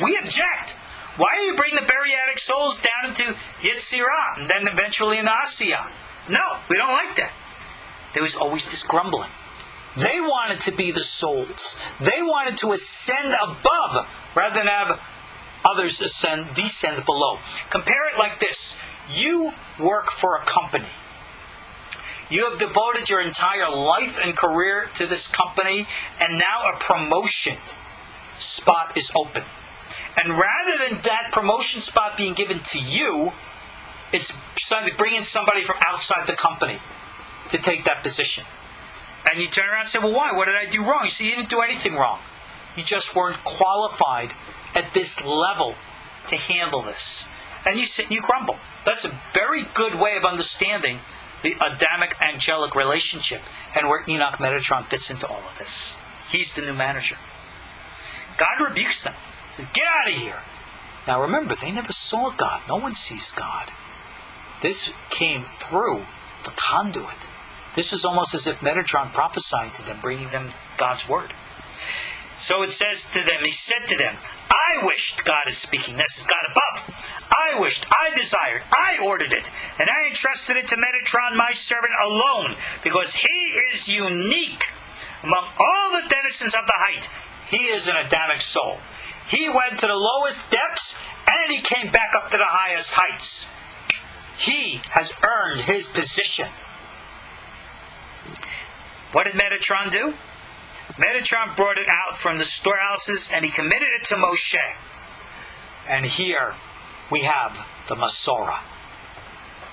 we object. Why do you bring the bariatic souls down into Yetzirah and then eventually into Asiyah? No, we don't like that. There was always this grumbling. They wanted to be the souls. They wanted to ascend above rather than have others descend below. Compare it like this. You work for a company. You have devoted your entire life and career to this company, and now a promotion spot is open. And rather than that promotion spot being given to you, it's bringing somebody from outside the company to take that position. And you turn around and say, well, why? What did I do wrong? You say, you didn't do anything wrong. You just weren't qualified at this level to handle this. And you sit and you grumble. That's a very good way of understanding the Adamic angelic relationship and where Enoch Metatron fits into all of this. He's the new manager. God rebukes them. He says, get out of here. Now remember, they never saw God. No one sees God. This came through the conduit. This is almost as if Metatron prophesying to them, bringing them God's word. So it says to them, he said to them, I wished, God is speaking, this is God above. I wished, I desired, I ordered it, and I entrusted it to Metatron, my servant, alone, because he is unique among all the denizens of the height. He is an Adamic soul. He went to the lowest depths, and he came back up to the highest heights. He has earned his position. What did Metatron do? Metatron brought it out from the storehouses and he committed it to Moshe. And here we have the Masorah.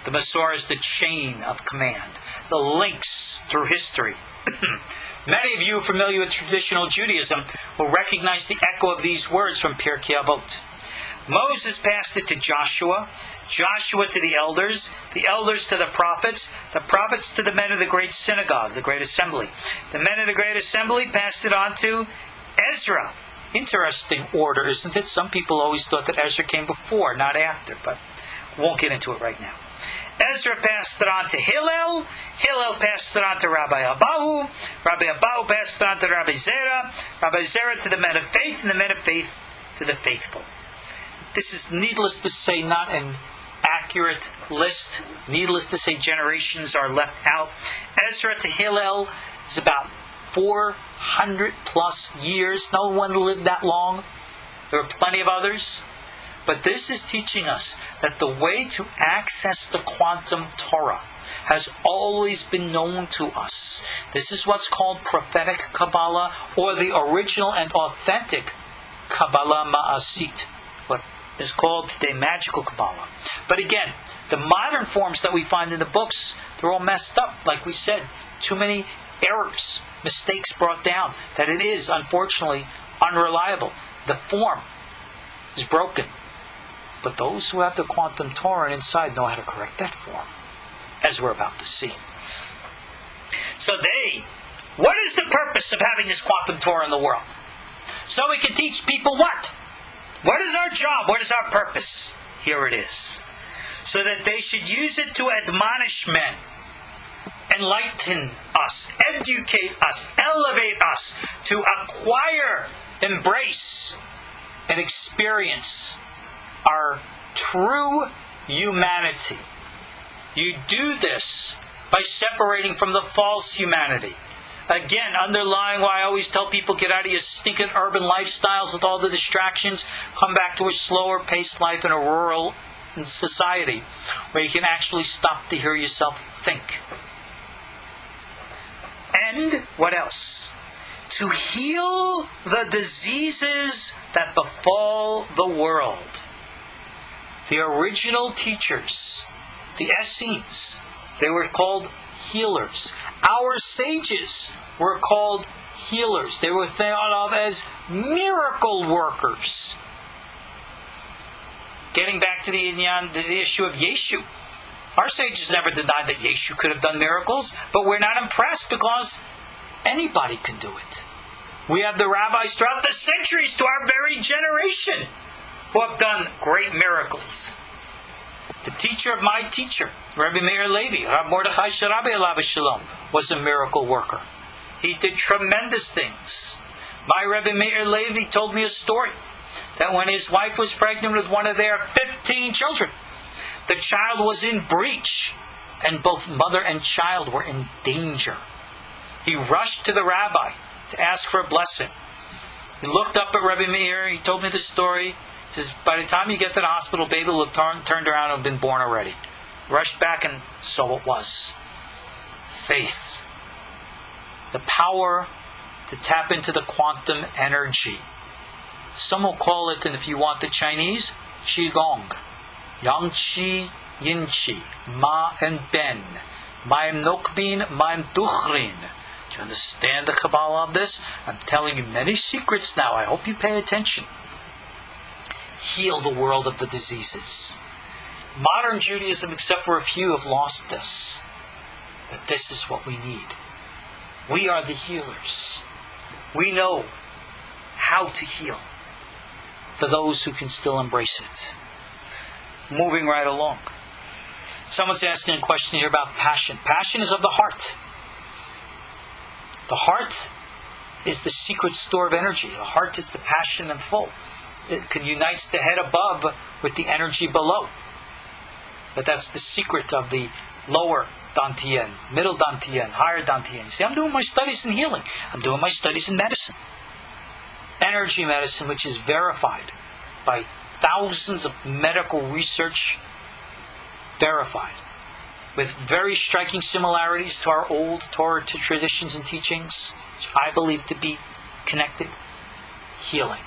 The Masorah is the chain of command, the links through history. Many of you familiar with traditional Judaism will recognize the echo of these words from Pirkei Avot. Moses passed it to Joshua, Joshua to the elders to the prophets to the men of the great synagogue, the great assembly. The men of the great assembly passed it on to Ezra. Interesting order, isn't it? Some people always thought that Ezra came before, not after, but we won't get into it right now. Ezra passed it on to Hillel. Hillel passed it on to Rabbi Abahu. Rabbi Abahu passed it on to Rabbi Zerah. Rabbi Zerah to the men of faith, and the men of faith to the faithful. This is, needless to say, not an accurate list. Needless to say, generations are left out. Ezra to Hillel is about 400 plus years. No one lived that long. There are plenty of others. But this is teaching us that the way to access the quantum Torah has always been known to us. This is what's called prophetic Kabbalah, or the original and authentic Kabbalah Ma'asit, what is called today magical Kabbalah. But again, the modern forms that we find in the books, They're all messed up. Like we said, too many errors, mistakes brought down, that it is, unfortunately, unreliable. The form is broken. But those who have the quantum Torah inside know how to correct that form, as we're about to see. So what is the purpose of having this quantum Torah in the world? So we can teach people what? What is our job? What is our purpose? Here it is. So that they should use it to admonish men, enlighten us, educate us, elevate us, to acquire, embrace, and experience our true humanity. You do this by separating from the false humanity. Again, underlying why I always tell people, get out of your stinking urban lifestyles with all the distractions, come back to a slower paced life in a rural society where you can actually stop to hear yourself think. And what else? To heal the diseases that befall the world. The original teachers, the Essenes, they were called healers. Our sages were called healers. They were thought of as miracle workers. Getting back to the issue of Yeshu. Our sages never denied that Yeshu could have done miracles, but we're not impressed because anybody can do it. We have the rabbis throughout the centuries to our very generation who have done great miracles. The teacher of my teacher, Rabbi Meir Levi, Rab Mordechai Sharabi Alav Shalom, was a miracle worker. He did tremendous things. My Rabbi Meir Levi told me a story that when his wife was pregnant with one of their 15 children, the child was in breach, and both mother and child were in danger. He rushed to the rabbi to ask for a blessing. He looked up at Rabbi Meir. He told me the story. He says, by the time you get to the hospital, baby will have turned around and have been born already. Rushed back, and so it was. Faith. The power to tap into the quantum energy. Some will call it, and if you want the Chinese, Qigong. Yang Qi, Yin Qi, Ma and Ben. Ma'im Nokbin, Ma'im Duchrin. Do you understand the Kabbalah of this? I'm telling you many secrets now. I hope you pay attention. Heal the world of the diseases. Modern Judaism, except for a few, have lost this. But this is what we need. We are the healers. We know how to heal for those who can still embrace it. Moving right along. Someone's asking a question here about passion. Passion is of the heart. The heart is the secret store of energy. The heart is the passion and full. It unites the head above with the energy below. But that's the secret of the lower Dantian, middle Dantian, higher Dantian. See, I'm doing my studies in healing. I'm doing my studies in medicine. Energy medicine, which is verified by thousands of medical research, verified, with very striking similarities to our old Torah traditions and teachings, which I believe to be connected. Healing.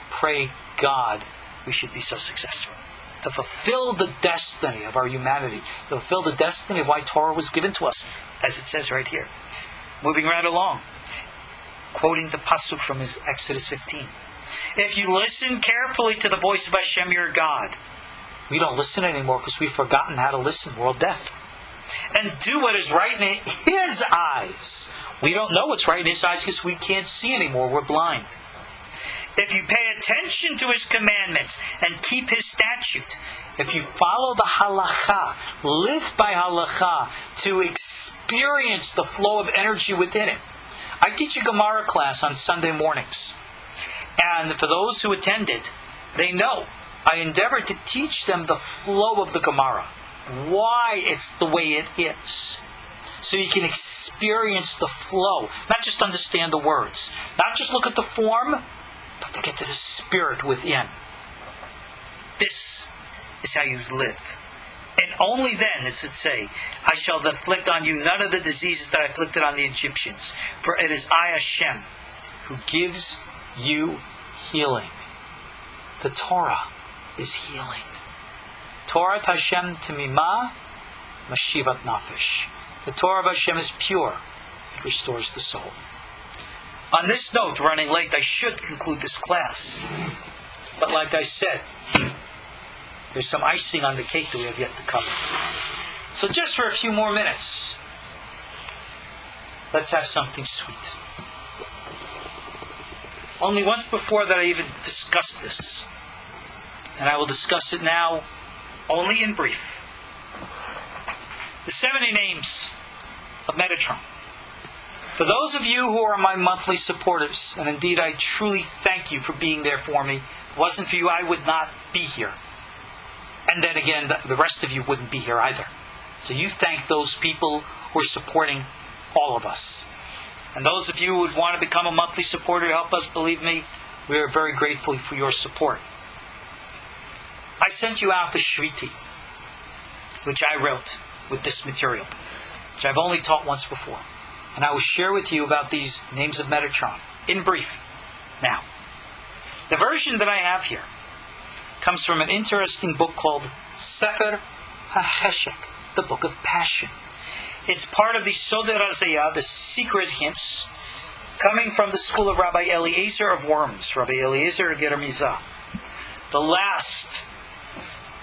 Pray God we should be so successful. To fulfill the destiny of our humanity. To fulfill the destiny of why Torah was given to us, as it says right here. Moving right along. Quoting the pasuk from his Exodus 15. If you listen carefully to the voice of Hashem your God. We don't listen anymore because we've forgotten how to listen. We're all deaf. And do what is right in His eyes. We don't know what's right in His eyes because we can't see anymore. We're blind. If you pay attention to His commandments and keep His statute, if you follow the halakha, live by halakha to experience the flow of energy within it. I teach a Gemara class on Sunday mornings. And for those who attend it, they know I endeavor to teach them the flow of the Gemara. Why it's the way it is. So you can experience the flow. Not just understand the words. Not just look at the form, but to get to the spirit within. This is how you live. And only then, as it say, I shall inflict on you none of the diseases that I inflicted on the Egyptians. For it is I, Hashem, who gives you healing. The Torah is healing. Torah Hashem Temimah Mashivat Nafesh. The Torah of Hashem is pure. It restores the soul. On this note, running late, I should conclude this class. But like I said, there's some icing on the cake that we have yet to cover. So just for a few more minutes, let's have something sweet. Only once before that I even discussed this. And I will discuss it now only in brief. The 70 names of Metatron. For those of you who are my monthly supporters, and indeed I truly thank you for being there for me. If it wasn't for you, I would not be here. And then again, the rest of you wouldn't be here either. So you thank those people who are supporting all of us. And those of you who would want to become a monthly supporter to help us, believe me, we are very grateful for your support. I sent you out the Shriti, which I wrote with this material, which I've only taught once before. And I will share with you about these names of Metatron, in brief. Now, the version that I have here comes from an interesting book called Sefer HaCheshek, the Book of Passion. It's part of the Soder Hazayah, the secret hints, coming from the school of Rabbi Eliezer of Worms, Rabbi Eliezer of Yermizah, the last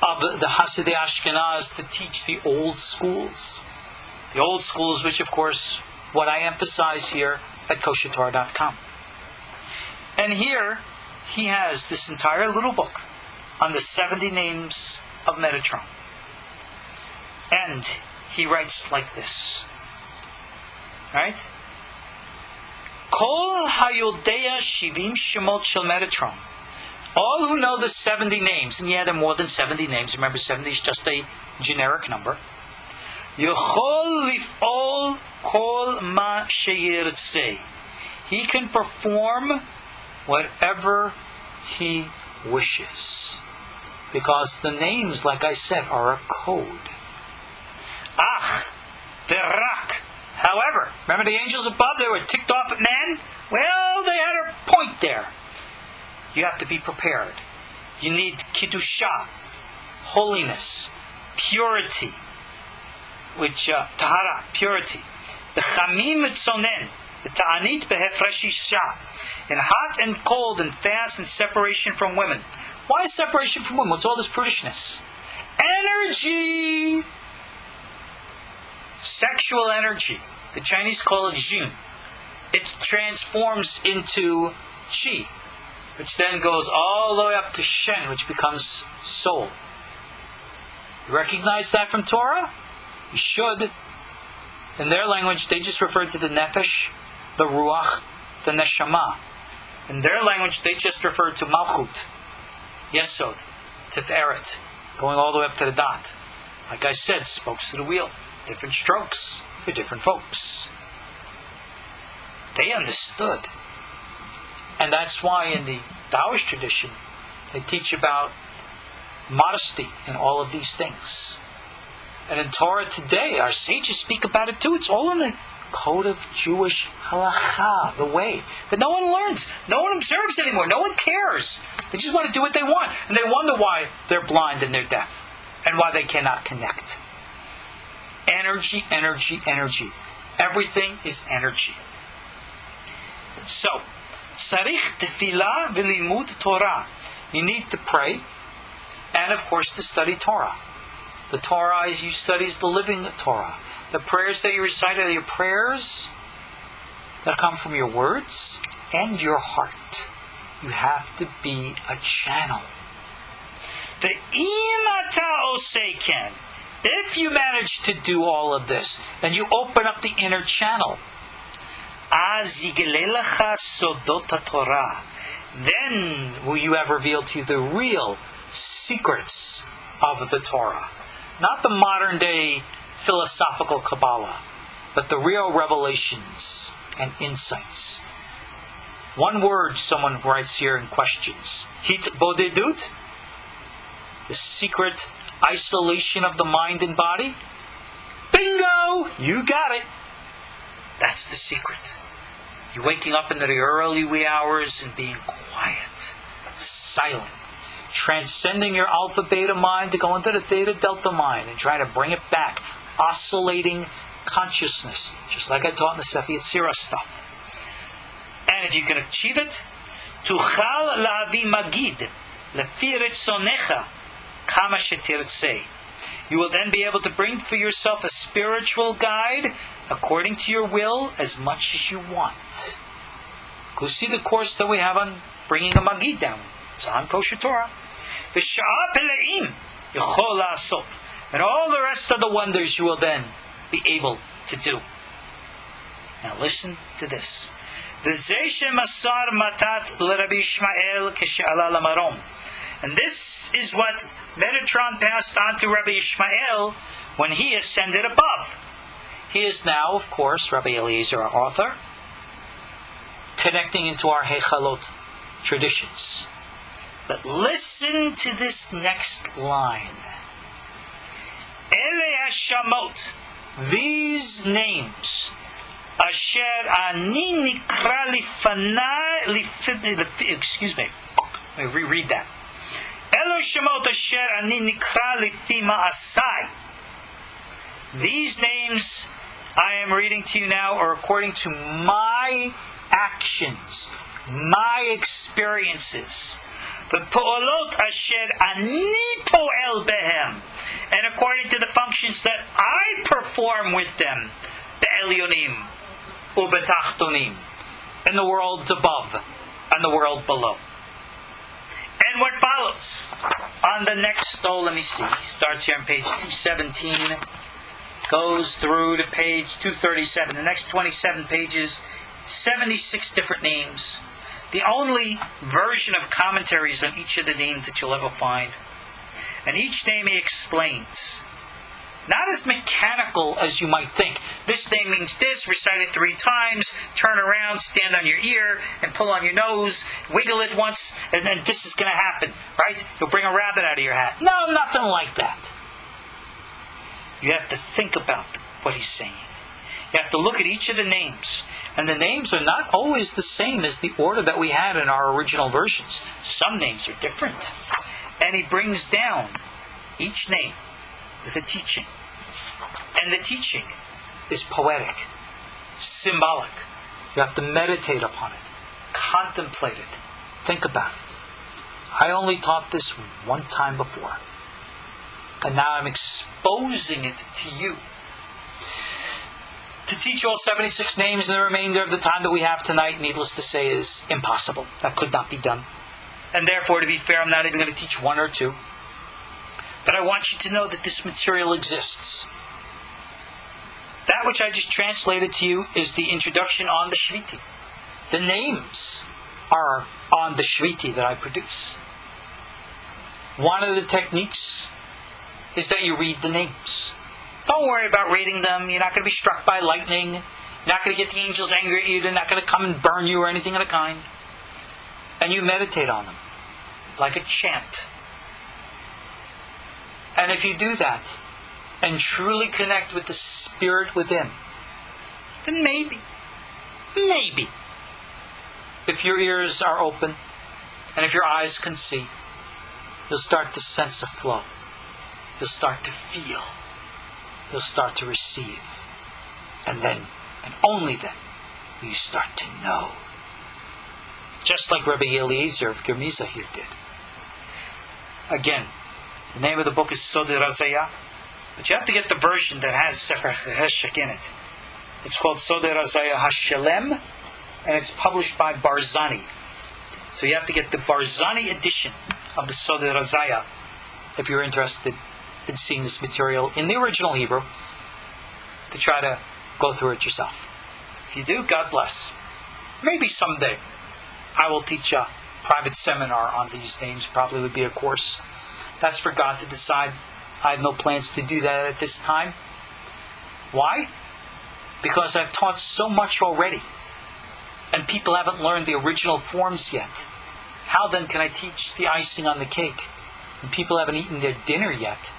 of the Hasidei Ashkenaz to teach the old schools. The old schools, which of course, what I emphasize here at KosherTorah.com. And here, he has this entire little book on the 70 names of Metatron. And he writes like this. Right? Kol hayodea shivim shemot shel Metatron. All who know the 70 names, and yeah, there are more than 70 names. Remember, 70 is just a generic number. Yechol lif'ol kol ma sheyirtzeh. He can perform whatever he wishes. Because the names, like I said, are a code. Ach, verak. However, remember the angels above, they were ticked off at man? Well, they had a point there. You have to be prepared. You need Kiddusha, holiness, purity, which, tahara, purity. B'chamim etzonen, b'ta'anit b'hefresh isha. In hot and cold and fast and separation from women. Why separation from women? What's all this prudishness? Energy! Sexual energy. The Chinese call it jing. It transforms into chi, which then goes all the way up to shen, which becomes soul. You recognize that from Torah? You should. In their language, they just refer to the nefesh, the ruach, the neshama. In their language, they just refer to malchut, yesod, tiferet, going all the way up to the dot. Like I said, spokes to the wheel. Different strokes for different folks. They understood. And that's why in the Taoist tradition, they teach about modesty in all of these things. And in Torah today, our sages speak about it too. It's all in the code of Jewish halacha, the way. But no one learns. No one observes anymore. No one cares. They just want to do what they want. And they wonder why they're blind and they're deaf. And why they cannot connect. Energy, energy, energy. Everything is energy. So, tzarich tefillah v'limud Torah. You need to pray, and of course to study Torah. The Torah, as you study, is the living Torah. The prayers that you recite are your prayers that come from your words and your heart. You have to be a channel. The imata oseiken. If you manage to do all of this, and you open up the inner channel, then will you have revealed to you the real secrets of the Torah. Not the modern day philosophical Kabbalah, but the real revelations and insights. One word someone writes here in questions. Hit bodedut? The secret isolation of the mind and body? Bingo! You got it. That's the secret. You're waking up in the early wee hours and being quiet, silent, transcending your alpha beta mind to go into the theta delta mind and trying to bring it back, oscillating consciousness, just like I taught in the Sefer Yetzirah stuff. And if you can achieve it, tuchal la'avi magid lefi ritzonecha kama shetirtzeh. You will then be able to bring for yourself a spiritual guide according to your will as much as you want. Go see the course that we have on bringing a magid down. It's on KosherTorah. V'sha'ah pele'im yechol la'asot. And all the rest of the wonders you will then be able to do. Now listen to this. V'zeh shemasar matat l'Rabbi Yishmael k'she'ala lamarom. And this is what Metatron passed on to Rabbi Yishmael when he ascended above. He is now, of course, Rabbi Eliezer, our author, connecting into our Hekhalot traditions. But listen to this next line. Ele hashamot, these names, asher ani nikra lifanai, excuse me, let me reread that. Elo shemot asher ani nikra lifi ma'asai. These names I am reading to you now are according to my actions, my experiences. V'po'olot asher ani po'el behem, and according to the functions that I perform with them, be'elyonim u'betachtonim, in the worlds above and the world below. And what follows on the next, let me see, starts here on page 217, goes through to page 237. The next 27 pages, 76 different names. The only version of commentaries on each of the names that you'll ever find. And each name he explains. Not as mechanical as you might think. This name means this, recite it 3 times, turn around, stand on your ear, and pull on your nose, wiggle it once, and then this is going to happen, right? You'll bring a rabbit out of your hat. No, nothing like that. You have to think about what he's saying. You have to look at each of the names. And the names are not always the same as the order that we had in our original versions. Some names are different. And he brings down each name with a teaching. And the teaching is poetic, symbolic. You have to meditate upon it, contemplate it, think about it. I only taught this one time before. And now I'm exposing it to you. To teach all 76 names in the remainder of the time that we have tonight, needless to say, is impossible. That could not be done. And therefore, to be fair, I'm not even going to teach 1 or 2. But I want you to know that this material exists. That which I just translated to you is the introduction on the Shriti. The names are on the Shriti that I produce. One of the techniques is that you read the names. Don't worry about reading them. You're not going to be struck by lightning. You're not going to get the angels angry at you. They're not going to come and burn you or anything of the kind. And you meditate on them like a chant. And if you do that and truly connect with the spirit within, then maybe, if your ears are open and if your eyes can see, you'll start to sense a flow. You'll start to feel. You'll start to receive. And then, and only then, will you start to know. Just like Rabbi Eliezer of Germiza here did. Again, the name of the book is Sodei Razayah, but you have to get the version that has Sefer in it. It's called Sodei Razayah HaShelem, and it's published by Barzani. So you have to get the Barzani edition of the Sodei Razayah if you're interested in seeing this material in the original Hebrew, to try to go through it yourself. If you do, God bless. Maybe someday I will teach a private seminar on these names. Probably would be a course. That's for God to decide. I have no plans to do that at this time. Why? Because I've taught so much already, and people haven't learned the original forms yet. How then can I teach the icing on the cake? And people haven't eaten their dinner yet,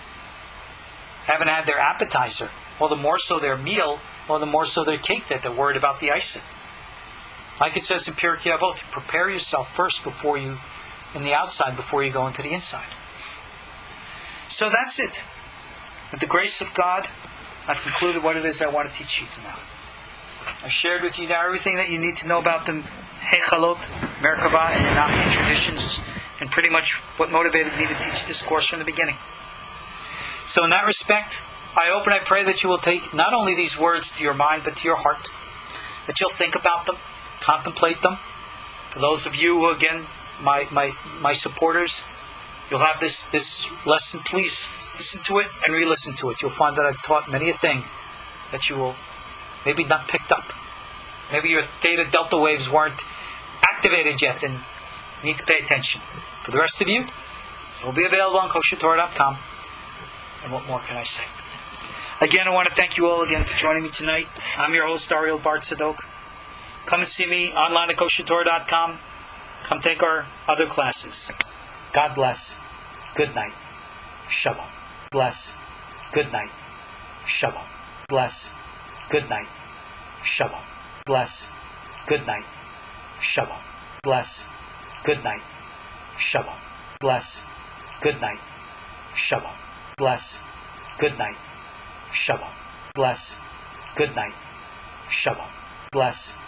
haven't had their appetizer, or the more so their meal, or the more so their cake, that they're worried about the icing. Like it says in Pirkei Avot, prepare yourself first before you, in the outside, before you go into the inside. So that's it. With the grace of God, I've concluded what it is I want to teach you tonight. I've shared with you now everything that you need to know about the Hekhalot, Merkavah, and Enochian traditions, and pretty much what motivated me to teach this course from the beginning. So in that respect, I hope and I pray that you will take not only these words to your mind, but to your heart. That you'll think about them, contemplate them. For those of you who, again, my supporters, you'll have this lesson. Please listen to it and re-listen to it. You'll find that I've taught many a thing that you will maybe not picked up. Maybe your theta delta waves weren't activated yet and need to pay attention. For the rest of you, it will be available on KosherTorah.com. And what more can I say? Again, I want to thank you all again for joining me tonight. I'm your host, Ariel Bar Tzadok. Come and see me online at KosherTorah.com. Come take our other classes. God bless. Good night. Shalom. Bless. Good night. Shalom. Bless. Good night. Shalom. Bless. Good night. Shalom. Bless. Good night. Shalom. Bless. Good night. Shalom. Bless. Good night. Shalom. Bless. Good night. Shalom. Bless.